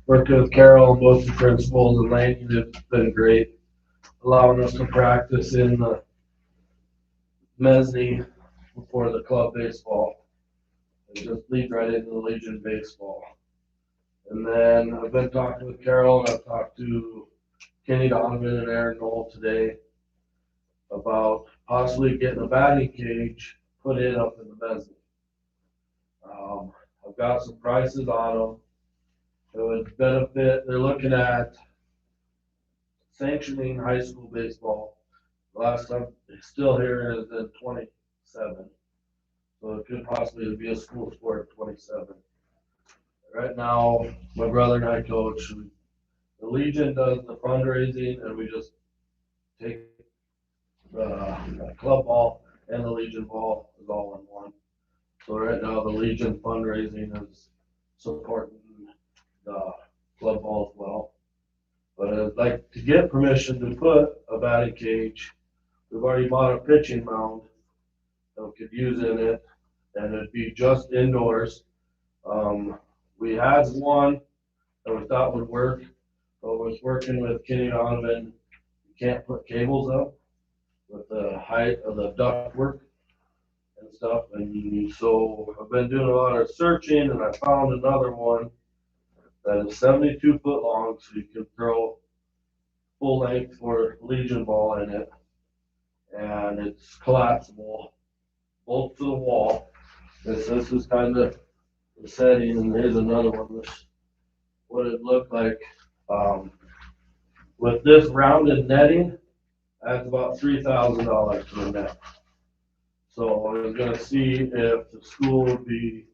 Working with Carol, both the principals and Lane, it's been great. Allowing us to practice in the mezzanine before the club baseball. It just leads right into the Legion baseball. And then I've been talking with Carol, and I've talked to Kenny Donovan and Aaron Knoll today about possibly getting a batting cage put in up in the mezzanine. I've got some prices on them. It would benefit, they're looking at sanctioning high school baseball. Last time, it's still here is in 27. So it could possibly be a school sport at 27. Right now, my brother and I coach. The Legion does the fundraising, and we just take the club ball and the Legion ball is all in one. So right now, the Legion fundraising is supporting the club ball as well. But I'd like to get permission to put a batting cage. We've already bought a pitching mound that we could use in it, and it'd be just indoors. We had one that we thought would work, but was working with Kenny Donovan. You can't put cables up with the height of the ductwork and stuff. And so I've been doing a lot of searching, and I found another one that is 72 foot long, so you can throw full length for Legion ball in it. And it's collapsible, bolt to the wall. This is kind of the setting, and here's another one. This what it looked like. With this rounded netting, that's about $3,000 for the net. So I was gonna see if the school would be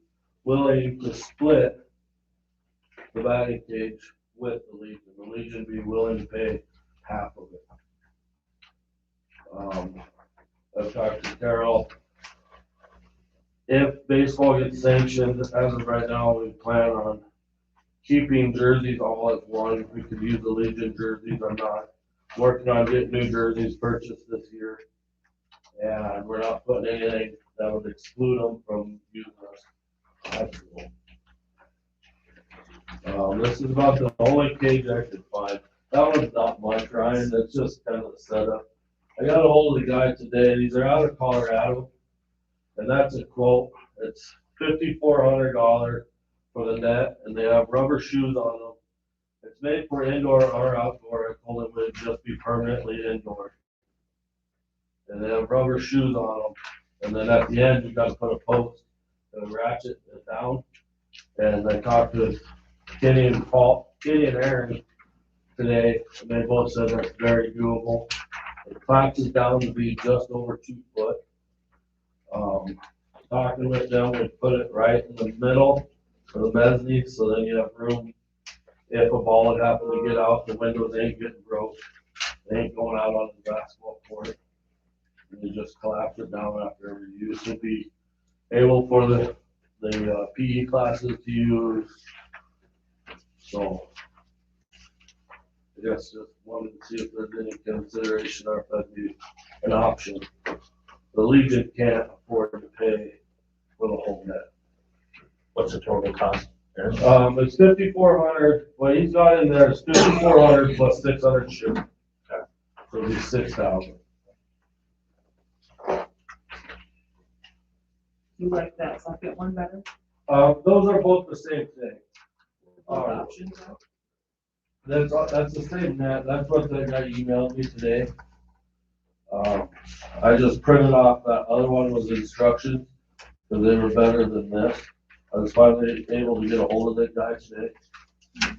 willing to split the batting cage with the Legion. The Legion be willing to pay half of it. I've talked to Carol. If baseball gets sanctioned, as of right now, we plan on keeping jerseys all as one. We could use the Legion jerseys. I'm not working on getting new jerseys purchased this year. And we're not putting anything that would exclude them from using us. That's cool. This is about the only cage I could find. That one's not much, Ryan. That's just kind of the setup. I got a hold of the guy today. These are out of Colorado. And that's a quote. It's $5,400 for the net, and they have rubber shoes on them. It's made for indoor or outdoor. I told them it would just be permanently indoor. And they have rubber shoes on them. And then at the end, you got to put a post and ratchet it down. And I talked to Kenny and Aaron today, and they both said that's very doable. It collapses down to be just over 2 foot. Talking with them, we put it right in the middle of the mezzanine, so then you have room. If a ball would happen to get out, the windows ain't getting broke. They ain't going out on the basketball court. And you just collapse it down after every use. It'll be able for the PE classes to use. So I guess just wanted to see if there's any consideration or if that'd be an option. The Legion can't afford to pay for the whole net. What's the total cost? It's $5,400. What he's got in there is $5,400 plus 600 shipping. Okay. So it'll be $6,000. You like that second one better? Those are both the same thing. Both options. That's the same net. That's what the guy emailed me today. I just printed off that other one was instructions because they were better than this. I was finally able to get a hold of that guy today.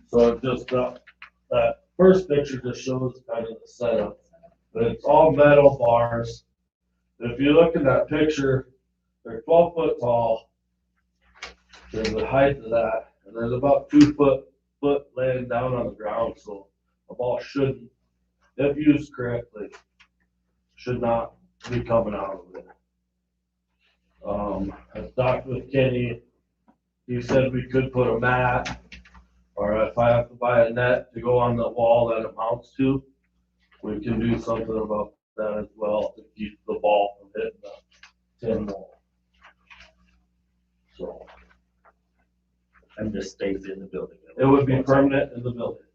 So it just that first picture just shows kind of the setup. But it's all metal bars. If you look at that picture, they're 12 foot tall. There's the height of that, and there's about 2 foot laying down on the ground. So a ball shouldn't, if used correctly, should not be coming out of it. I talked with Kenny. He said we could put a mat, or if I have to buy a net to go on the wall that it mounts to, we can do something about that as well to keep the ball from hitting the tin wall. So. And this stays in the building. It would be permanent in the building.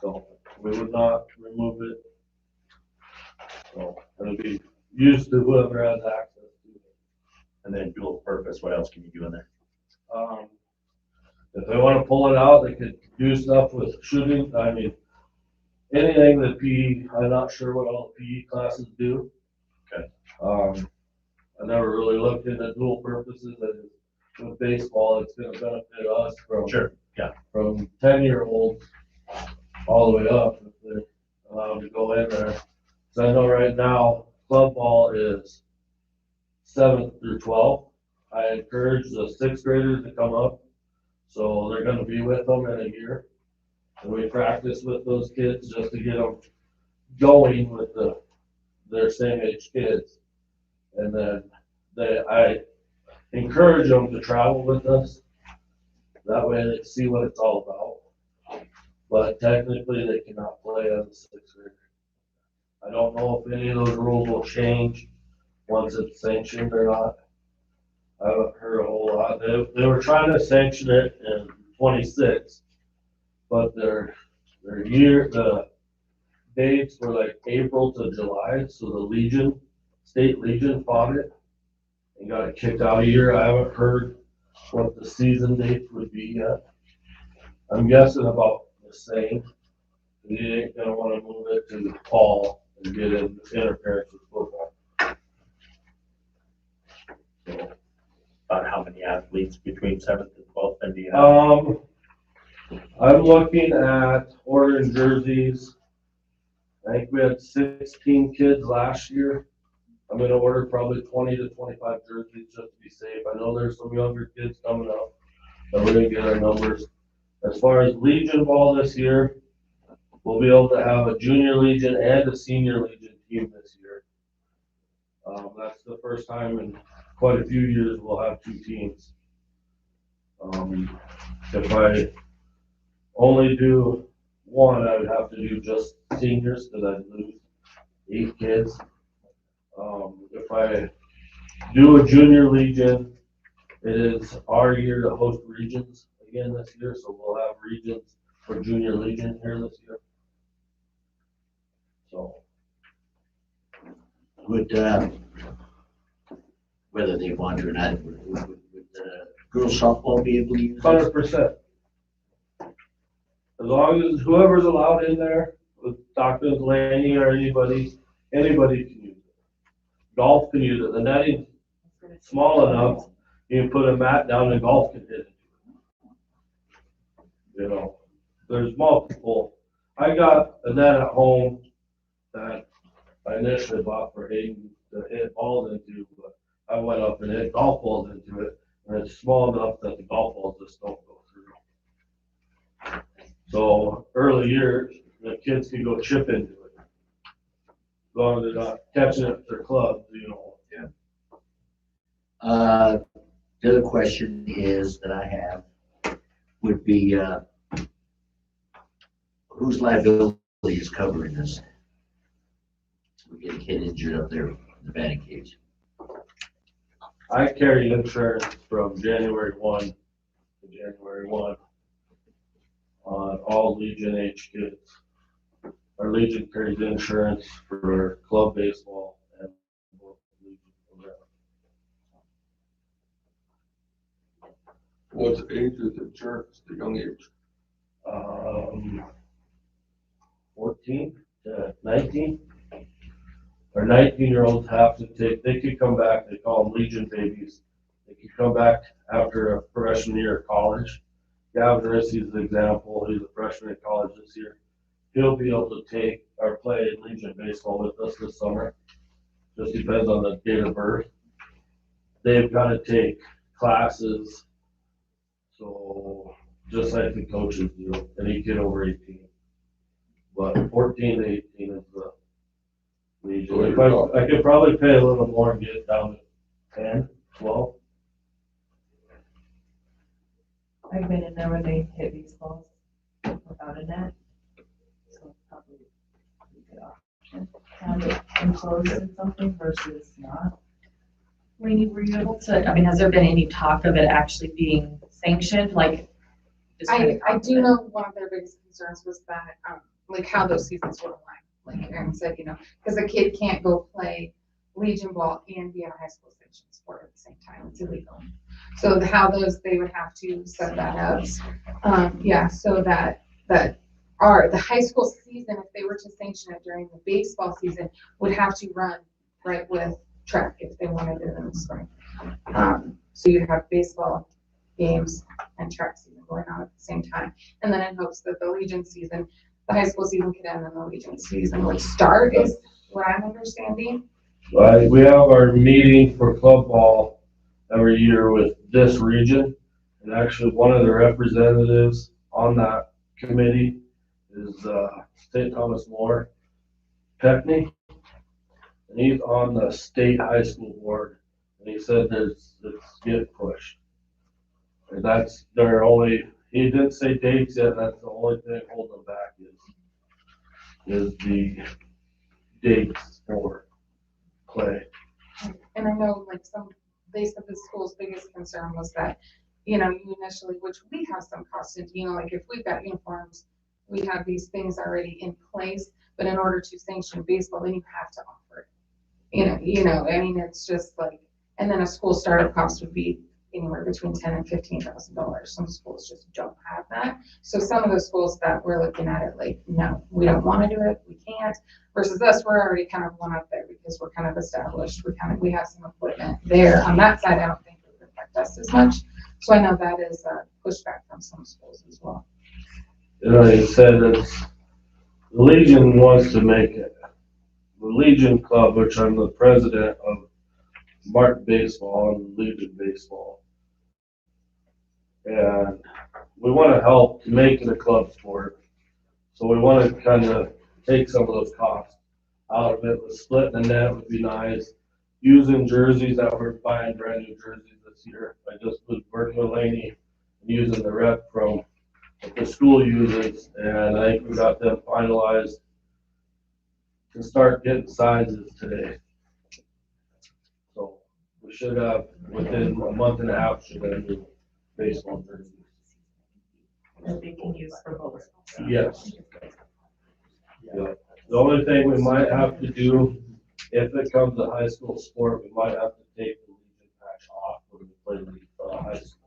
So we would not remove it. So it'll be used to whoever has access to it. And then dual purpose, what else can you do in there? If they want to pull it out, they could do stuff with shooting. I mean, anything that PE, I'm not sure what all the PE classes do. Okay. I never really looked into dual purposes. I just with baseball, it's gonna benefit us from. Sure, yeah. From 10-year-olds all the way up, if they're allowed to go in there. So I know right now, club ball is 7th through 12th. I encourage the 6th graders to come up, so they're gonna be with them in a year. And we practice with those kids just to get them going with their same age kids. And then I encourage them to travel with us. That way they see what it's all about. But technically they cannot play as a 6th grader. I don't know if any of those rules will change once it's sanctioned or not. I haven't heard a whole lot. They were trying to sanction it in 26, but the dates were like April to July, so the state Legion fought it and got it kicked out a year. I haven't heard what the season dates would be yet. I'm guessing about the same. You ain't gonna wanna move it to the fall and get in interference with football. So, about how many athletes between 7th and 12th and do you have? I'm looking at ordering jerseys. I think we had 16 kids last year. I'm gonna order probably 20 to 25 jerseys just to be safe. I know there's some younger kids coming up that we're gonna get our numbers. As far as Legion ball this year, we'll be able to have a junior Legion and a senior Legion team this year. That's the first time in quite a few years we'll have 2 teams. If I only do one, I would have to do just seniors because I'd lose 8 kids. If I do a junior Legion, it is our year to host regions again this year, so we'll have regions for junior Legion here this year. So. Would, whether they want to or not, would girls softball be able to use it? 100%. As long as whoever's allowed in there, with Dr. Laney or anybody can use it. Golf can use it. The netting's small enough, you can put a mat down and golf can hit it. You know, there's multiple. I got a net at home that I initially bought for Hayden to hit balls into, but I went up and hit golf balls into it, and it's small enough that the golf balls just don't go through. So early years, the kids can go chip into it. As long as they're not catching it with their clubs, you know. Yeah. The other question is that I have would be, whose liability is covering this? We get a kid injured up there in the batting cage. I carry insurance from January 1 to January 1 on all Legion age kids. Our Legion carries insurance for club baseball and both Legion programs. What age is insurance, the young age? 14 to 19. Our 19-year-olds have to take, they could come back, they call them Legion babies. They could come back after a freshman year of college. Gavin Rissy is the example. He's a freshman in college this year. He'll be able to take or play Legion baseball with us this summer. Just depends on the date of birth. They've got to take classes, so just like the coaches do, any kid over 18. But 14 to 18 is the Legion. If I could probably pay a little more and get it down to 10, 12. I've been in there when they hit these balls without a net. So probably a good option. Have it enclosed in something versus not. Lainey, were you able to, I mean, has there been any talk of it actually being sanctioned, like? I do know one of their biggest concerns was that, like how those seasons would align. Like Aaron said, you know, because a kid can't go play Legion ball and be on a high school sanctioned sport at the same time. It's illegal. So how they would have to set that up. So that the high school season, if they were to sanction it during the baseball season, would have to run right with track if they wanted it in the spring. So you'd have baseball games and track season going on at the same time. And then in hopes that the Legion season, the high school season could end and the Legion season would start, is what I'm understanding. Right, we have our meeting for club ball every year with this region. And actually one of the representatives on that committee is St. Thomas More Peckney. And he's on the state high school board. And he said it's getting pushed. And that's their only, he didn't say dates yet, that's the only thing holding them back is the dates for play. And I know like they said the school's biggest concern was that, you know, you initially, which we have some cost into, you know, like if we've got uniforms, we have these things already in place, but in order to sanction baseball, then you have to offer it. I mean, it's just like, and then a school startup cost would be anywhere between $10,000 and $15,000. Some schools just don't have that. So some of the schools that we're looking at it like, no, we don't want to do it, we can't. Versus us, we're already kind of one up there because we're kind of established. We have some equipment there. On that side, I don't think it would affect us as much. So I know that is a pushback from some schools as well. Like I said, the Legion wants to make it. The Legion Club, which I'm the president of Mark Baseball and Legion Baseball. And we want to help to make it a club sport. So we want to kind of take some of those costs out of it. Splitting the net would be nice. Using jerseys that we're buying brand new jerseys this year. I just was working with Laney and using the rep from what the school uses, and I think we got them finalized to start getting sizes today. So we should have, within a month and a half, should have new baseball jerseys. That they can use for both. Yes. Yeah. The only thing we might have to do, if it comes to high school sport, we might have to take the Legion patch off when we play high school.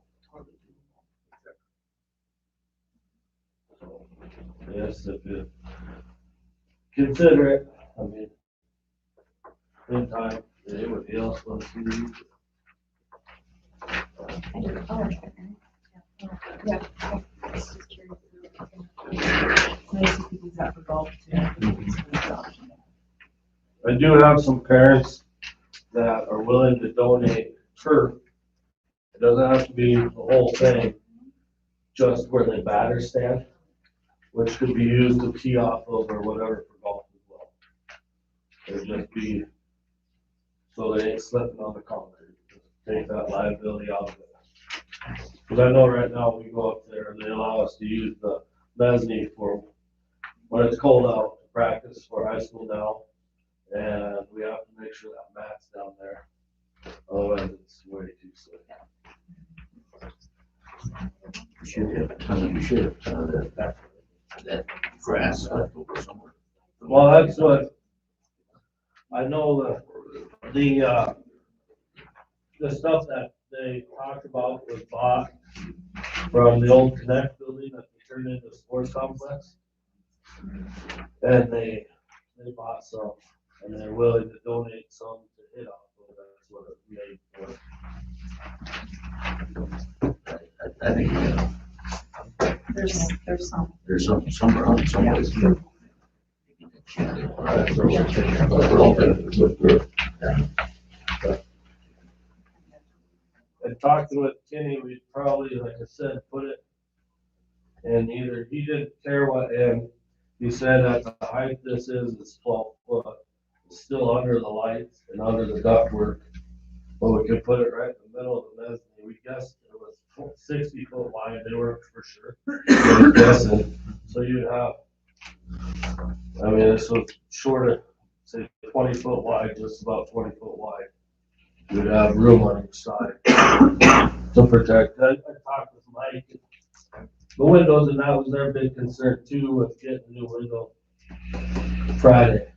So, yes, if you consider it, I mean, in time, anybody else wants to use it. Yeah. I do have some parents that are willing to donate turf. It doesn't have to be the whole thing, just where the batters stand, which could be used to tee off of or whatever for golf as well. It'd just be so they ain't slipping on the concrete. Just take that liability out of it. Because I know right now we go up there and they allow us to use the mezzanine for when it's cold out to practice for high school now. And we have to make sure that mat's down there. Otherwise it's way too slick. We should have a ton of that grass left over somewhere. Well, that's what I know, the stuff that they talked about was bought from the old Connect building that they turned into a sports complex. And they bought some, and they're willing to donate some to hit off of. That's what it made for. I think there's something somewhere on someplace. And talking with Kenny, we'd probably, like I said, put it in either, he didn't care what end. He said at the height this is 12 foot. It's still under the lights and under the ductwork. But we could put it right in the middle of the mezzanine. We guessed it was 60 foot wide. They weren't for sure. So you'd have, I mean, this was short of, say, 20 foot wide, just about 20 foot wide. You'd have room on each side to protect. I talked with Mike. The windows, and that was their big concern too, with getting a new window Friday.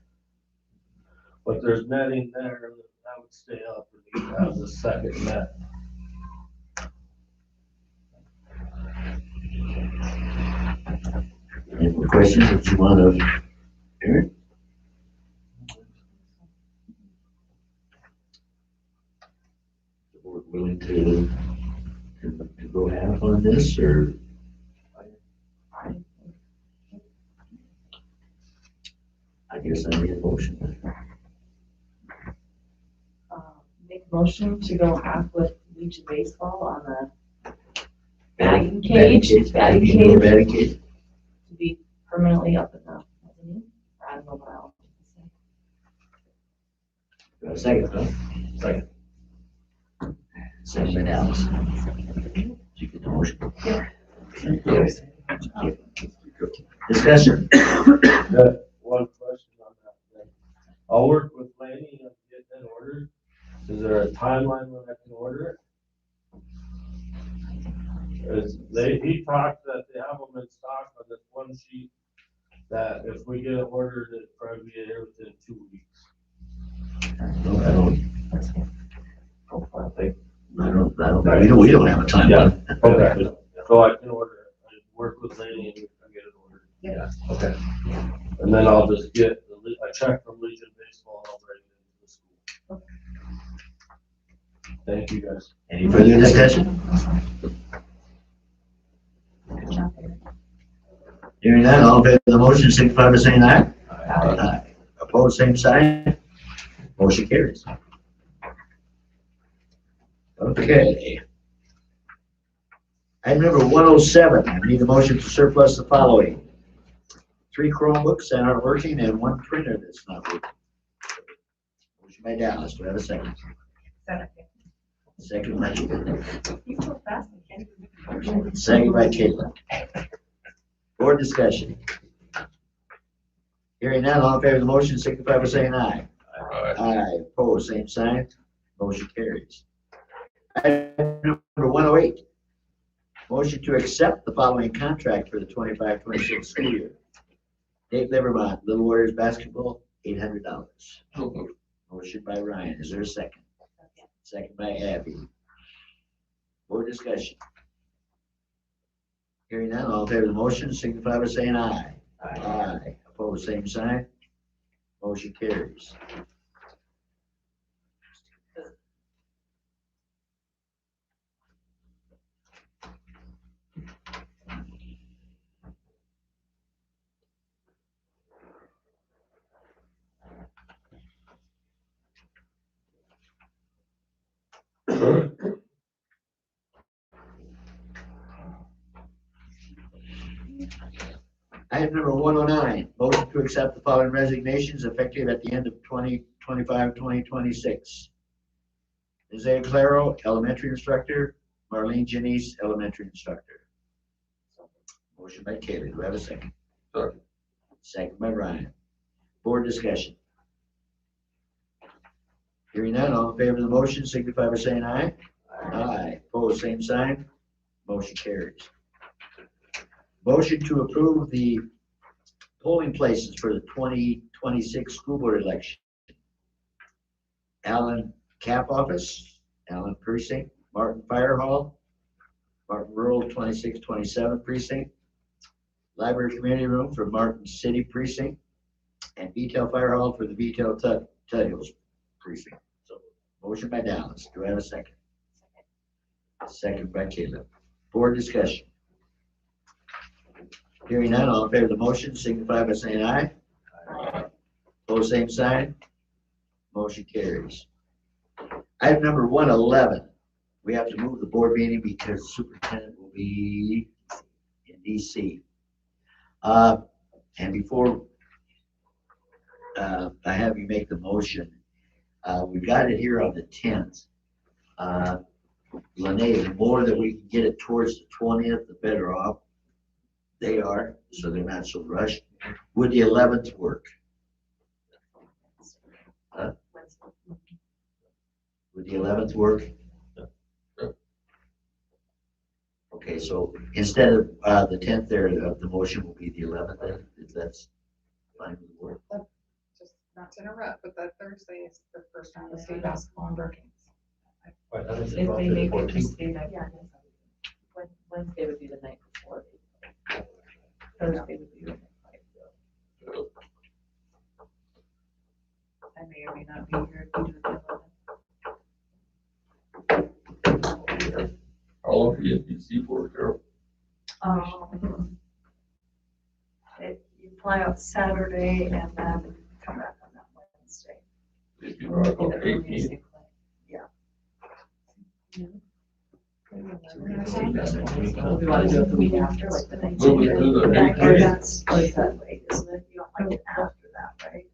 But there's netting there that would stay up, and you could have the second net. Any more questions that you want to hear? The board willing to go this, or? I guess I need a motion. Make a motion to go half with Legion Baseball on the batting cage. Indoor batting cage. To be permanently up in the mezzanine. I don't know what else to say. Do I have a second, huh? Second. Second by Dallas. Did you get the motion? Yeah. Discussion. Got one question on that then. I'll work with Laney and get that ordered. Is there a timeline when I can order it? He talked that they have them in stock on this one sheet, that if we get it ordered, it'd probably be here within 2 weeks. We don't have a timeline. Okay, so I can order it, I work with Laney and we can get it ordered. Yeah. Okay. And then I'll just get a check from Legion Baseball and I'll bring it into the school. Thank you, guys. Any further discussion? Hearing none, all in favor of the motion, signify by saying aye. Aye. Opposed, same sign. Motion carries. Okay. Item number 107, I need a motion to surplus the following: 3 Chromebooks that aren't working and 1 printer that's not working. Motion by Dallas, do I have a second? Second by Second by Caitlin. Board discussion. Hearing none, all in favor of the motion, signify by saying aye. Aye. Opposed, same sign. Motion carries. Item number 108. Motion to accept the following contract for the 25-26 school year. Dave Livermont, Little Warriors basketball, $800. Motion by Ryan. Is there a second? Second by Abby. Board discussion. Hearing none, all in favor of the motion, signify by saying aye. Aye. Opposed, same sign. Motion carries. Item number 109, motion to accept the following resignations effective at the end of 2025-2026. Isaiah Claro, elementary instructor. Marlene Janice, elementary instructor. Motion by Kaylee. Do I have a second? Second. Second by Ryan. Board discussion. Hearing none, all in favor of the motion, signify by saying aye. Aye. Opposed, same sign. Motion carries. Motion to approve the polling places for the 2026 school board election. Allen Cap Office, Allen Precinct, Martin Fire Hall, Martin Rural 26-27 Precinct, Library Community Room for Martin City Precinct, and Beatel Fire Hall for the Beatel Tut Hills Precinct. So, motion by Dallas. Do I have a second? Second by Caleb. Board discussion. Hearing none, all in favor of the motion, signify by saying aye. Aye. Opposed, same sign. Motion carries. Item number 111. We have to move the board meeting because the superintendent will be in DC. And before I have you make the motion, we got it here on the 10th. Lene, the more that we can get it towards the 20th, the better off they are, so they're not so rushed. Would the 11th work? Would the 11th work? Okay, so instead of the 10th there, the motion will be the 11th then, if that's fine with the board. Just not to interrupt, but that Thursday is the first round of state basketball in Brookings. Right, that was If about they the make it 14th. to state, Wednesday would be the night before. Thursday would be the night. I may or may not be here if you do the 11th. How long are you at DC for, Carol? You fly out Saturday and then come back on that Wednesday. If you are going 18. We want to do it the week after, like the next. Move it to the Or 18th. that's like that late, isn't it? You don't like it after that, right?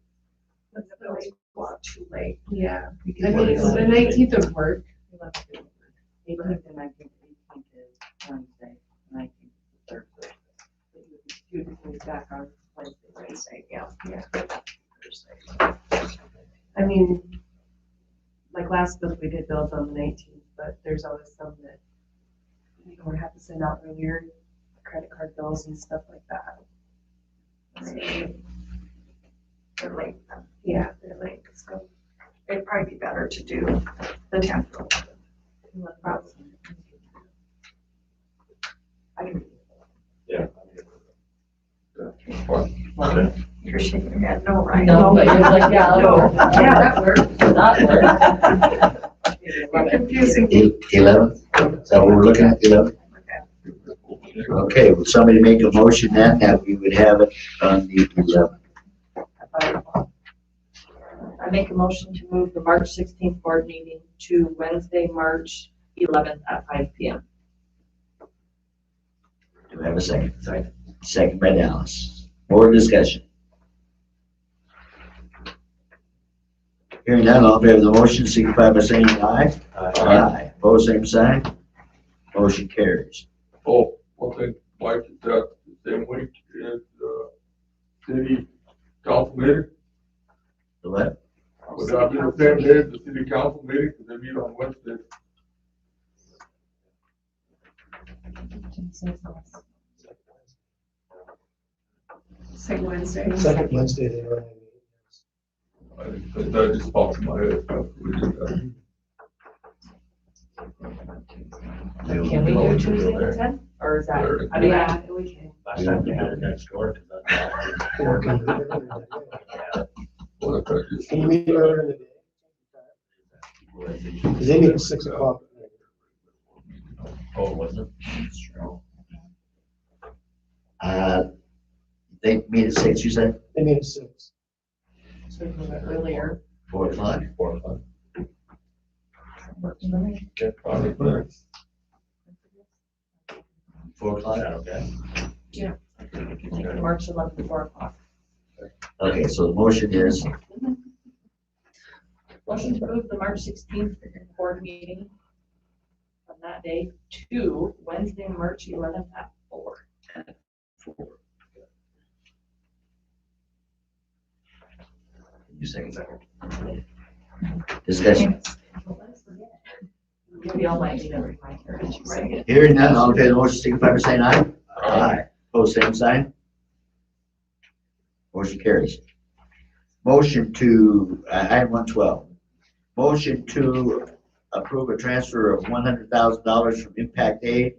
But the bills go out too late. Yeah, I mean, so the 19th would work. 18th and 19th, 18th is Wednesday, 19th is Thursday. But you would do this back on Wednesday, Yeah. Thursday. I mean, like last month, we did bills on the 19th, but there's always some that you don't have to send out earlier, credit card bills and stuff like that. They're late. Yeah, they're like, So it'd probably be better to do the 10th. probably. I can. Yeah. Okay. You're shaking your head, no, right? No, but you're like, yeah, that works. That works. You're confusing. 11th, is that what we're looking at, 11th? Okay, would somebody make a motion then that we would have it on the 11th? I make a motion to move the March 16th board meeting to Wednesday, March 11th at 5 p.m. Do we have a second? Second by Dallas. More discussion. Hearing none, all in favor of the motion, signify by saying aye. Aye. Opposed, same sign. Motion carries. Oh, one thing, Mike, is that the same week as, city council meeting? The what? Would that be the same day as the city council meeting, because they meet on Wednesday? Say Wednesday. Second Wednesday, they are. That just popped in my head. We did that. Can we do Tuesday the 10th? Or is that, I mean, Last time we had it next door. 'Cause What if I just- Can you meet earlier in the day? Because they meet at 6 o'clock. Oh, was it? They meet at 6, you said? They meet at 6. so we can go earlier. 4 o'clock? 4 o'clock. Okay, probably better. 4 o'clock? Okay. March 11th, 4 o'clock. Okay, so the motion is, Motion to move the March 16th board meeting from that day to Wednesday, March 11th at 4. you second. Discussion. Maybe I'll let you know if I hear it. Right. Hearing none, all in favor of the motion, signify by saying aye. Aye. Opposed, same sign. Motion carries. Motion to, item 112. Motion to approve a transfer of $100,000 from impact aid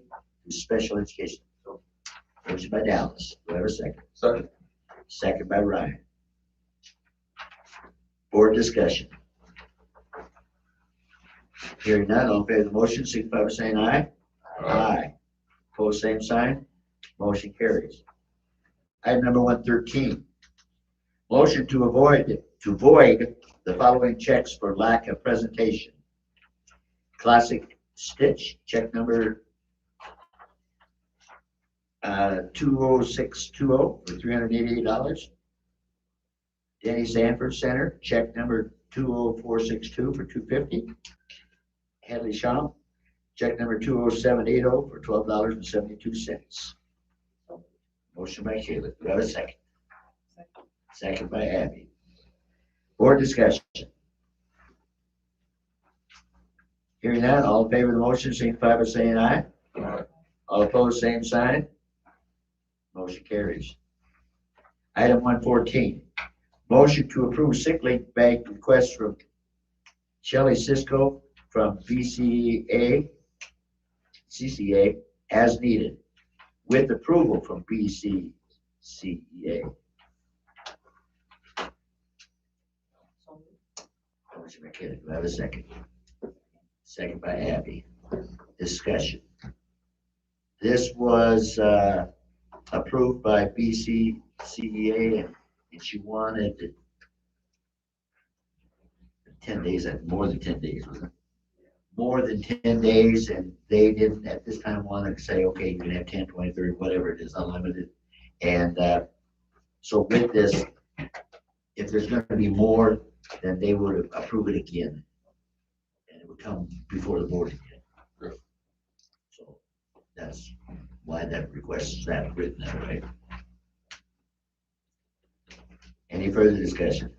to special education. Motion by Dallas. Do I have a second? Second. Second by Ryan. Board discussion. Hearing none, all in favor of the motion, signify by saying aye. Aye. Opposed, same sign. Motion carries. Item number 113. Motion to void the following checks for lack of presentation. Classic Stitch, check number 20620 for $388. Danny Sanford Center, check number 20462 for $250. Hadley Shop, check number 20780 for $12.72. Motion by Kayla. Do I have a second? Second by Abby. Board discussion. Hearing that, all in favor of the motion, signify by saying aye. Aye. All opposed, same sign. Motion carries. Item 114. Motion to approve sick leave bank request from Shelley Cisco from CCA as needed, with approval from BCCEA. Motion by Kenneth. Do I have a second? Second by Abby. Discussion. This was approved by BCCEA, and she wanted 10 days, more than 10 days, wasn't it? More than 10 days, and they didn't at this time want to say, okay, you can have 10, 20, 30, whatever it is, unlimited. And so with this, if there's going to be more, then they would approve it again. And it would come before the board again. So that's why that request is that written that way. Any further discussion?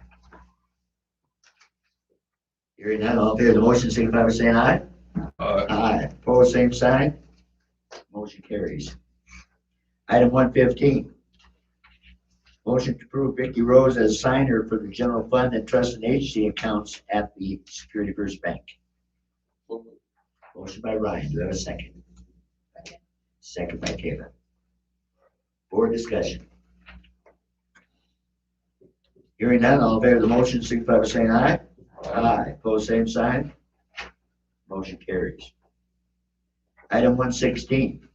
Hearing none, all in favor of the motion, signify by saying aye. Aye. Opposed, same sign. Motion carries. Item 115. Motion to approve Vicki Rose as signer for the general fund and trust and agency accounts at the Security First Bank. Motion by Ryan. Do I have a second? Second by Kayla. Board discussion. Hearing none, all in favor of the motion, signify by saying aye. Aye. Opposed, same sign. Motion carries. Item 116.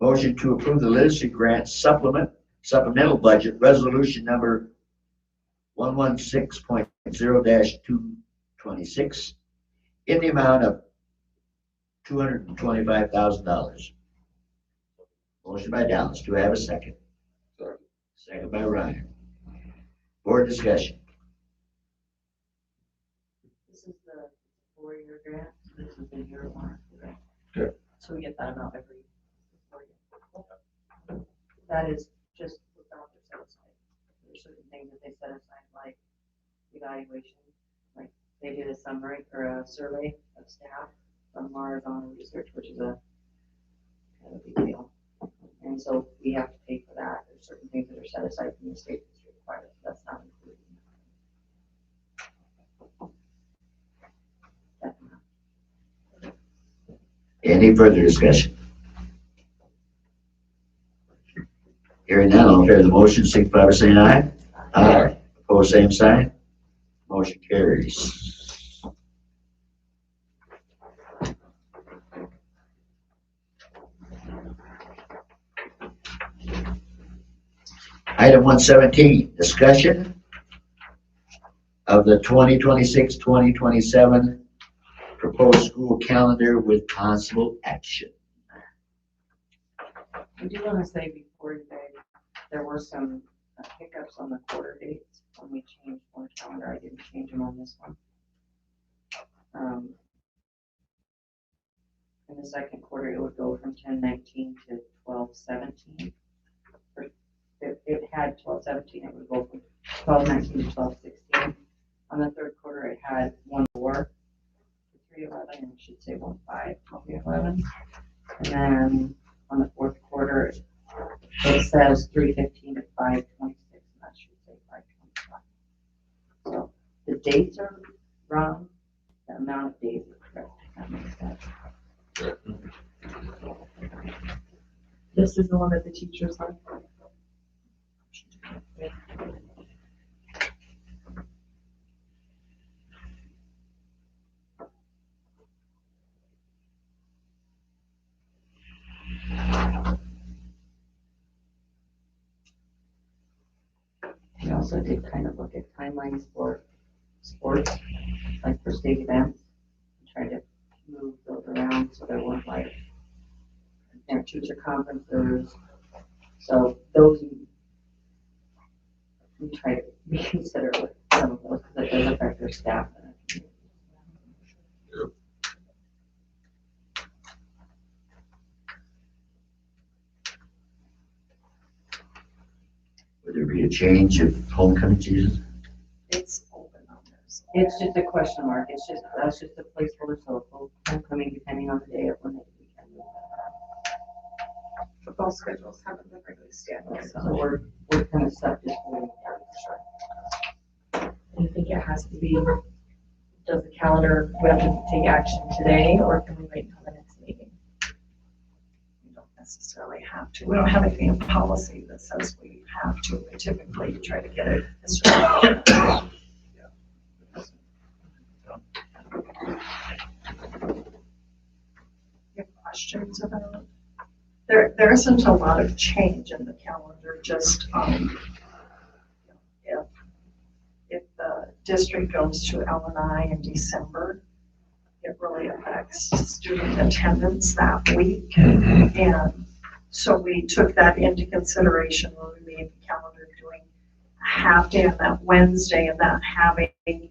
Motion to approve the literacy grant supplemental budget resolution number 116.0-226 in the amount of $225,000. Motion by Dallas. Do I have a second? Second by Ryan. Board discussion. This is the 4-year grant. This is the year one. Sure. So we get that amount every 4 years. That is just without their set aside. There's certain things that they set aside, like evaluation, like they did a summary or a survey of staff from horizontal research, which is a kind of a big deal. And so we have to pay for that. There's certain things that are set aside from the state district required. That's not included. Any further discussion? Hearing none, all in favor of the motion, signify by saying aye. Aye. Opposed, same sign. Motion carries. Item 117, discussion of the 2026-2027 proposed school calendar with possible action. I do want to say before today, there were some hiccups on the quarter dates when we changed one calendar. I didn't change them on this one. In the second quarter, it would go from 10/19 to 12/17. It had 12/17, it would go from 12/19 to 12/16. On the third quarter, it had 1/4 to 3/11, and it should say 1/5 to 3/11. And then on the fourth quarter, it says 3/15 to 5/26, and that should say 5/25. So the dates are wrong, the amount of days is correct, if that makes sense. This is the one that the teachers like. We also did kind of look at timelines for sports, like for state events, and try to move those around so there weren't like parent teacher conferences. So those, we try to reconsider with some of those because it does affect their staff. Would there be a change of homecoming season? It's open on this. It's just a question mark. It's just, that's just a placeholder, so homecoming depending on the day of when they can move that. Football schedules haven't been released yet. So we're kind of stuck just waiting for sure. Do you think it has to be, does the calendar, we have to take action today, or can we wait until the next meeting? We don't necessarily have to. We don't have anything in policy that says we have to. We typically try to get it as soon as we can. You have questions about There isn't a lot of change in the calendar, just, if the district goes to L&I in December, it really affects student attendance that week. And so we took that into consideration when we made the calendar, doing a half day on that Wednesday and not having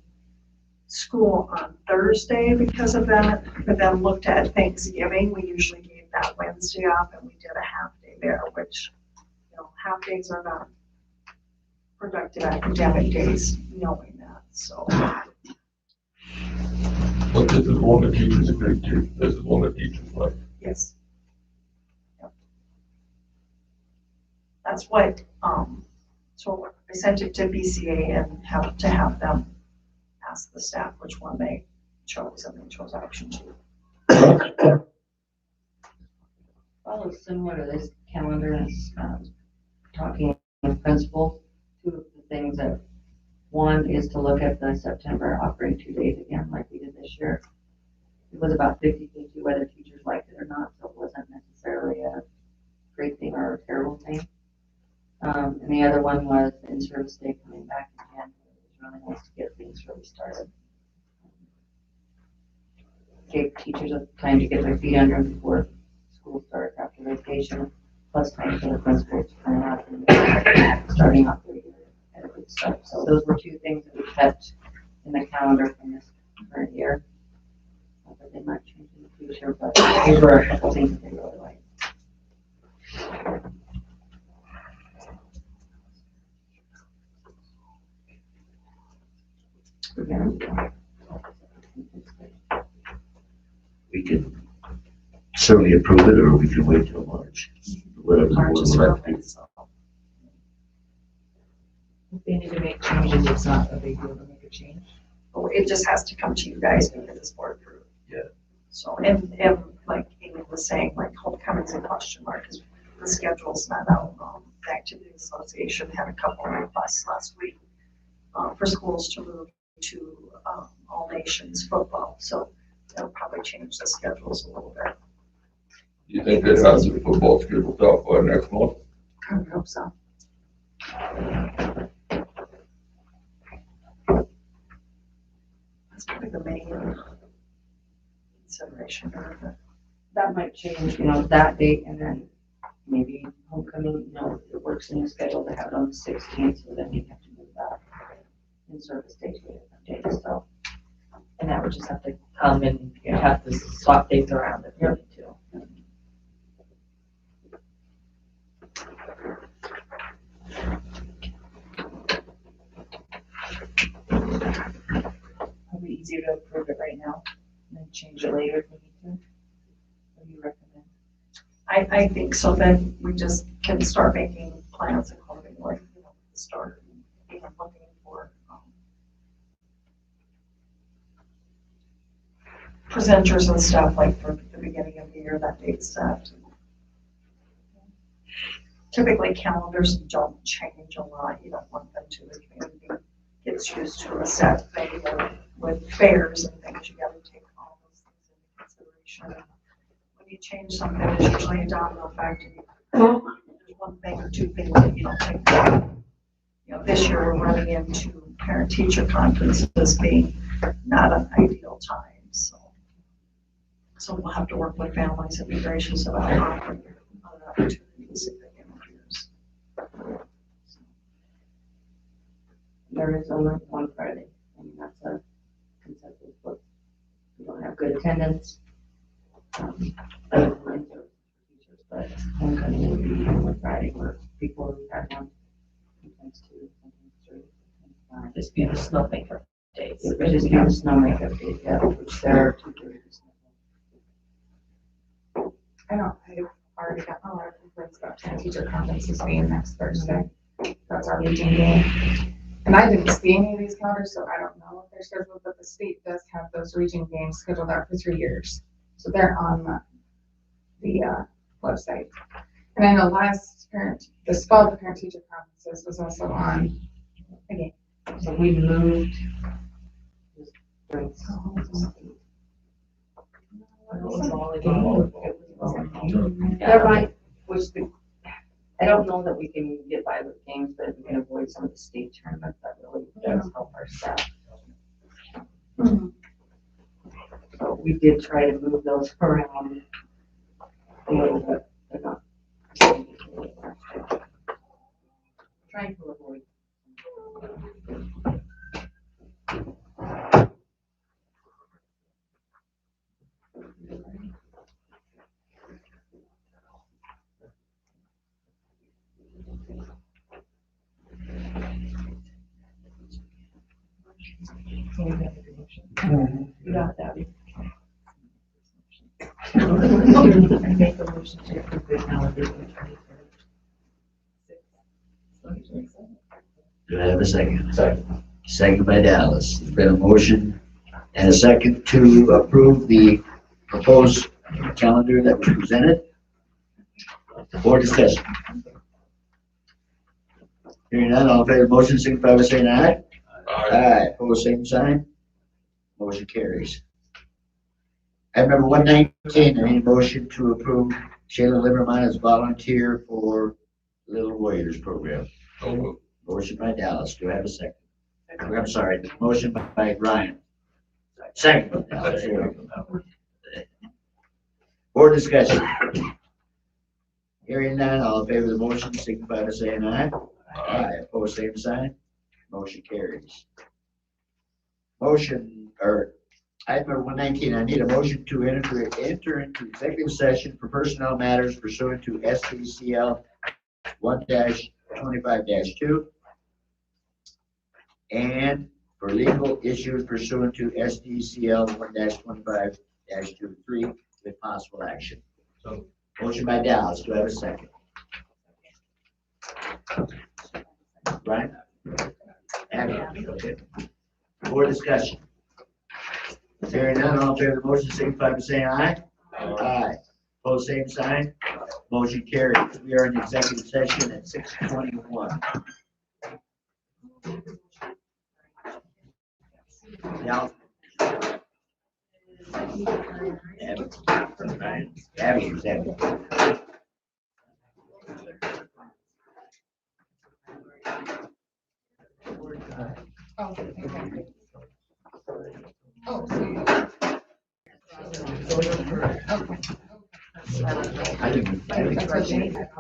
school on Thursday because of that. But then looked at Thanksgiving, we usually gave that Wednesday off and we did a half day there, which, half days are not productive academic days, knowing that, so. But this is one that teachers agree to, this is one that teachers like. Yes. Yep. That's what, so I sent it to BCA and have them ask the staff which one they chose, and they chose option 2. Well, it's similar to this calendar is talking with principals. Two of the things that, one is to look at the September offering 2 days again, like we did this year. It was about 50-50 whether teachers liked it or not, so it wasn't necessarily a great thing or a terrible thing. And the other one was in-service day coming back again. It was really nice to get things really started. Gave teachers time to get their feet under them before school starts after vacation, plus time for the principals to come out and starting off their year at a good start. So those were 2 things that we kept in the calendar from this current year. Not that they might change in the future, but these were a couple things that they really liked. We can certainly approve it, or we can wait till March, whatever the board would like to do. If they need to make changes, it's not a big deal to make a change. Oh, it just has to come to you guys because it's board approved. Yeah. So, and like Amy was saying, like homecoming's a question mark because the schedule's not out. The Activity Association had a couple of requests last week for schools to move to all nations football. So they'll probably change the schedules a little bit. You think they'd have the football scheduled out by next month? I would hope so. That's probably the main consideration. That might change, that date, and then maybe homecoming, it works in the schedule to have it on the 16th, so then you have to move that in service day to a different day, so. And that would just have to come and you have to swap dates around if you need to. Probably easier to approve it right now and then change it later if we need to. What do you recommend? I think so. Then we just can start making plans accordingly. Start looking for presenters and stuff like for the beginning of the year. That date's set. Typically, calendars don't change a lot. You don't want them to. The community gets used to a set thing with fairs and things. You got to take all those things into consideration. When you change something, there's usually a domino effect. There's one thing or 2 things that you don't take. This year we're running into parent-teacher conferences being not an ideal time. So we'll have to work with families and be gracious about offering other opportunities if they interferes. There is only one Friday, and that's a consensus book. We don't have good attendance. But homecoming would be one Friday where people have one, sometimes 2, sometimes 3. Just be the snowmaker days. It would just be the snowmaker days, yeah, which there are 2 days. I've already got a lot of complaints about parent-teacher conferences being next Thursday. That's our region game. And I didn't see any of these calendars, so I don't know if they're scheduled, but the state does have those region games scheduled out for 3 years. So they're on the website. And I know this fall, the parent-teacher conferences was also on a game. So we moved. It was all a game. They're right. I don't know that we can get by with games, but we can avoid some of the state tournaments. That really does help our staff. So we did try to move those around a little bit, but not. Trying to avoid. Yeah, that would. I make a motion to approve the calendar for 23rd. Do I have a second? Second by Dallas. There's been a motion and a second to approve the proposed calendar that was presented. Board discussion. Hearing none, all in favor of the motion, signify by saying aye. Aye. Opposed, same sign. Motion carries. Item number 119, I need a motion to approve Shayla Livermine as volunteer for Little Warriors program. Motion by Dallas. Do I have a second? I'm sorry, motion by Ryan. Second by Dallas. There we go. Board discussion. Hearing none, all in favor of the motion, signify by saying aye. Aye. Opposed, same sign. Motion carries. Motion, or item number 119, I need a motion to enter into executive session for personnel matters pursuant to SDCL 1-25-2 and for legal issues pursuant to SDCL 1-25-23 with possible action. So, motion by Dallas. Do I have a second? Brian? Abby? Okay. Board discussion. Hearing none, all in favor of the motion, signify by saying aye. Aye. Opposed, same sign. Motion carries. We are in executive session at 6:21. Yeah. Abby, exactly. Oh, okay. Oh, I didn't.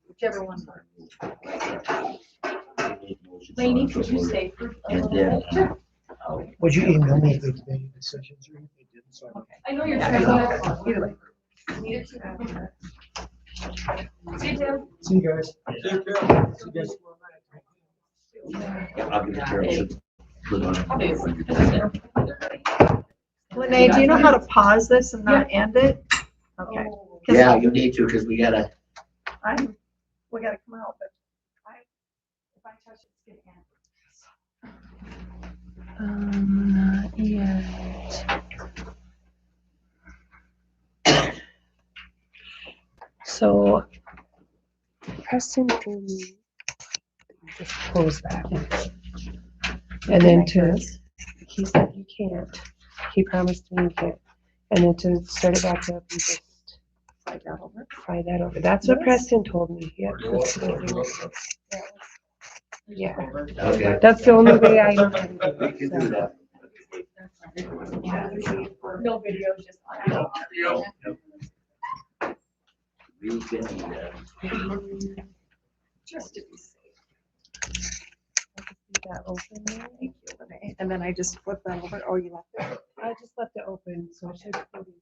Whichever one. Lainey, could you stay for a little bit? Would you email me if they made any decisions or if they didn't? So I know you're trying to. Either way. See you, Tim. see you guys. Take care. See you guys. I'll give it to her. Put on. Lene, do you know how to pause this and not end it? Okay. Yeah, you need to, because we gotta. We gotta come out, but If I touch it, it's gonna end. Not yet. So Preston told me just close that. And then he said you can't. He promised me you can't. And then to start it back up, you just fry that over. That's what Preston told me. Yep. Yeah. Okay. That's the only way I know how to do We it. can do that. No video, just audio. We can do that. just to be safe. That open there. Thank you, Lene. And then I just flip that over. Oh, you left it? I just left it open, so it should still be there.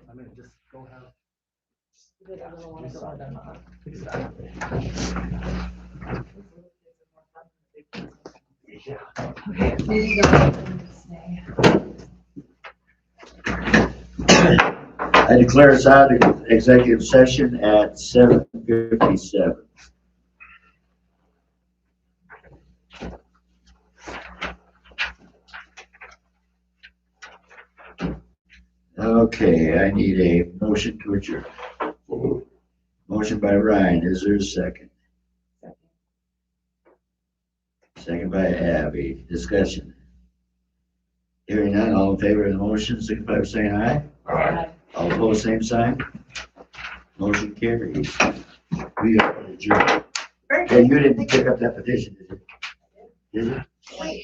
I mean, just go have. They don't want to go on them. Exactly. I declare us out of executive session at 7:57. Okay, I need a motion to adjourn. Motion by Ryan, is there a second? Second by Abby, discussion. Hearing none, all in favor of the motion, signify by saying aye. Aye. All opposed, same sign. Motion carries. We are adjourned. Hey, you didn't pick up that petition, did you? Did you? I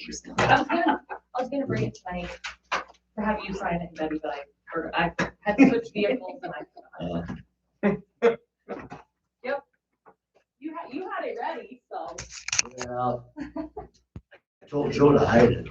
was gonna bring it tonight to have you sign it, Betty, but I had to switch vehicles and Yep. You had it ready, so. Well, I told Joe to hide it.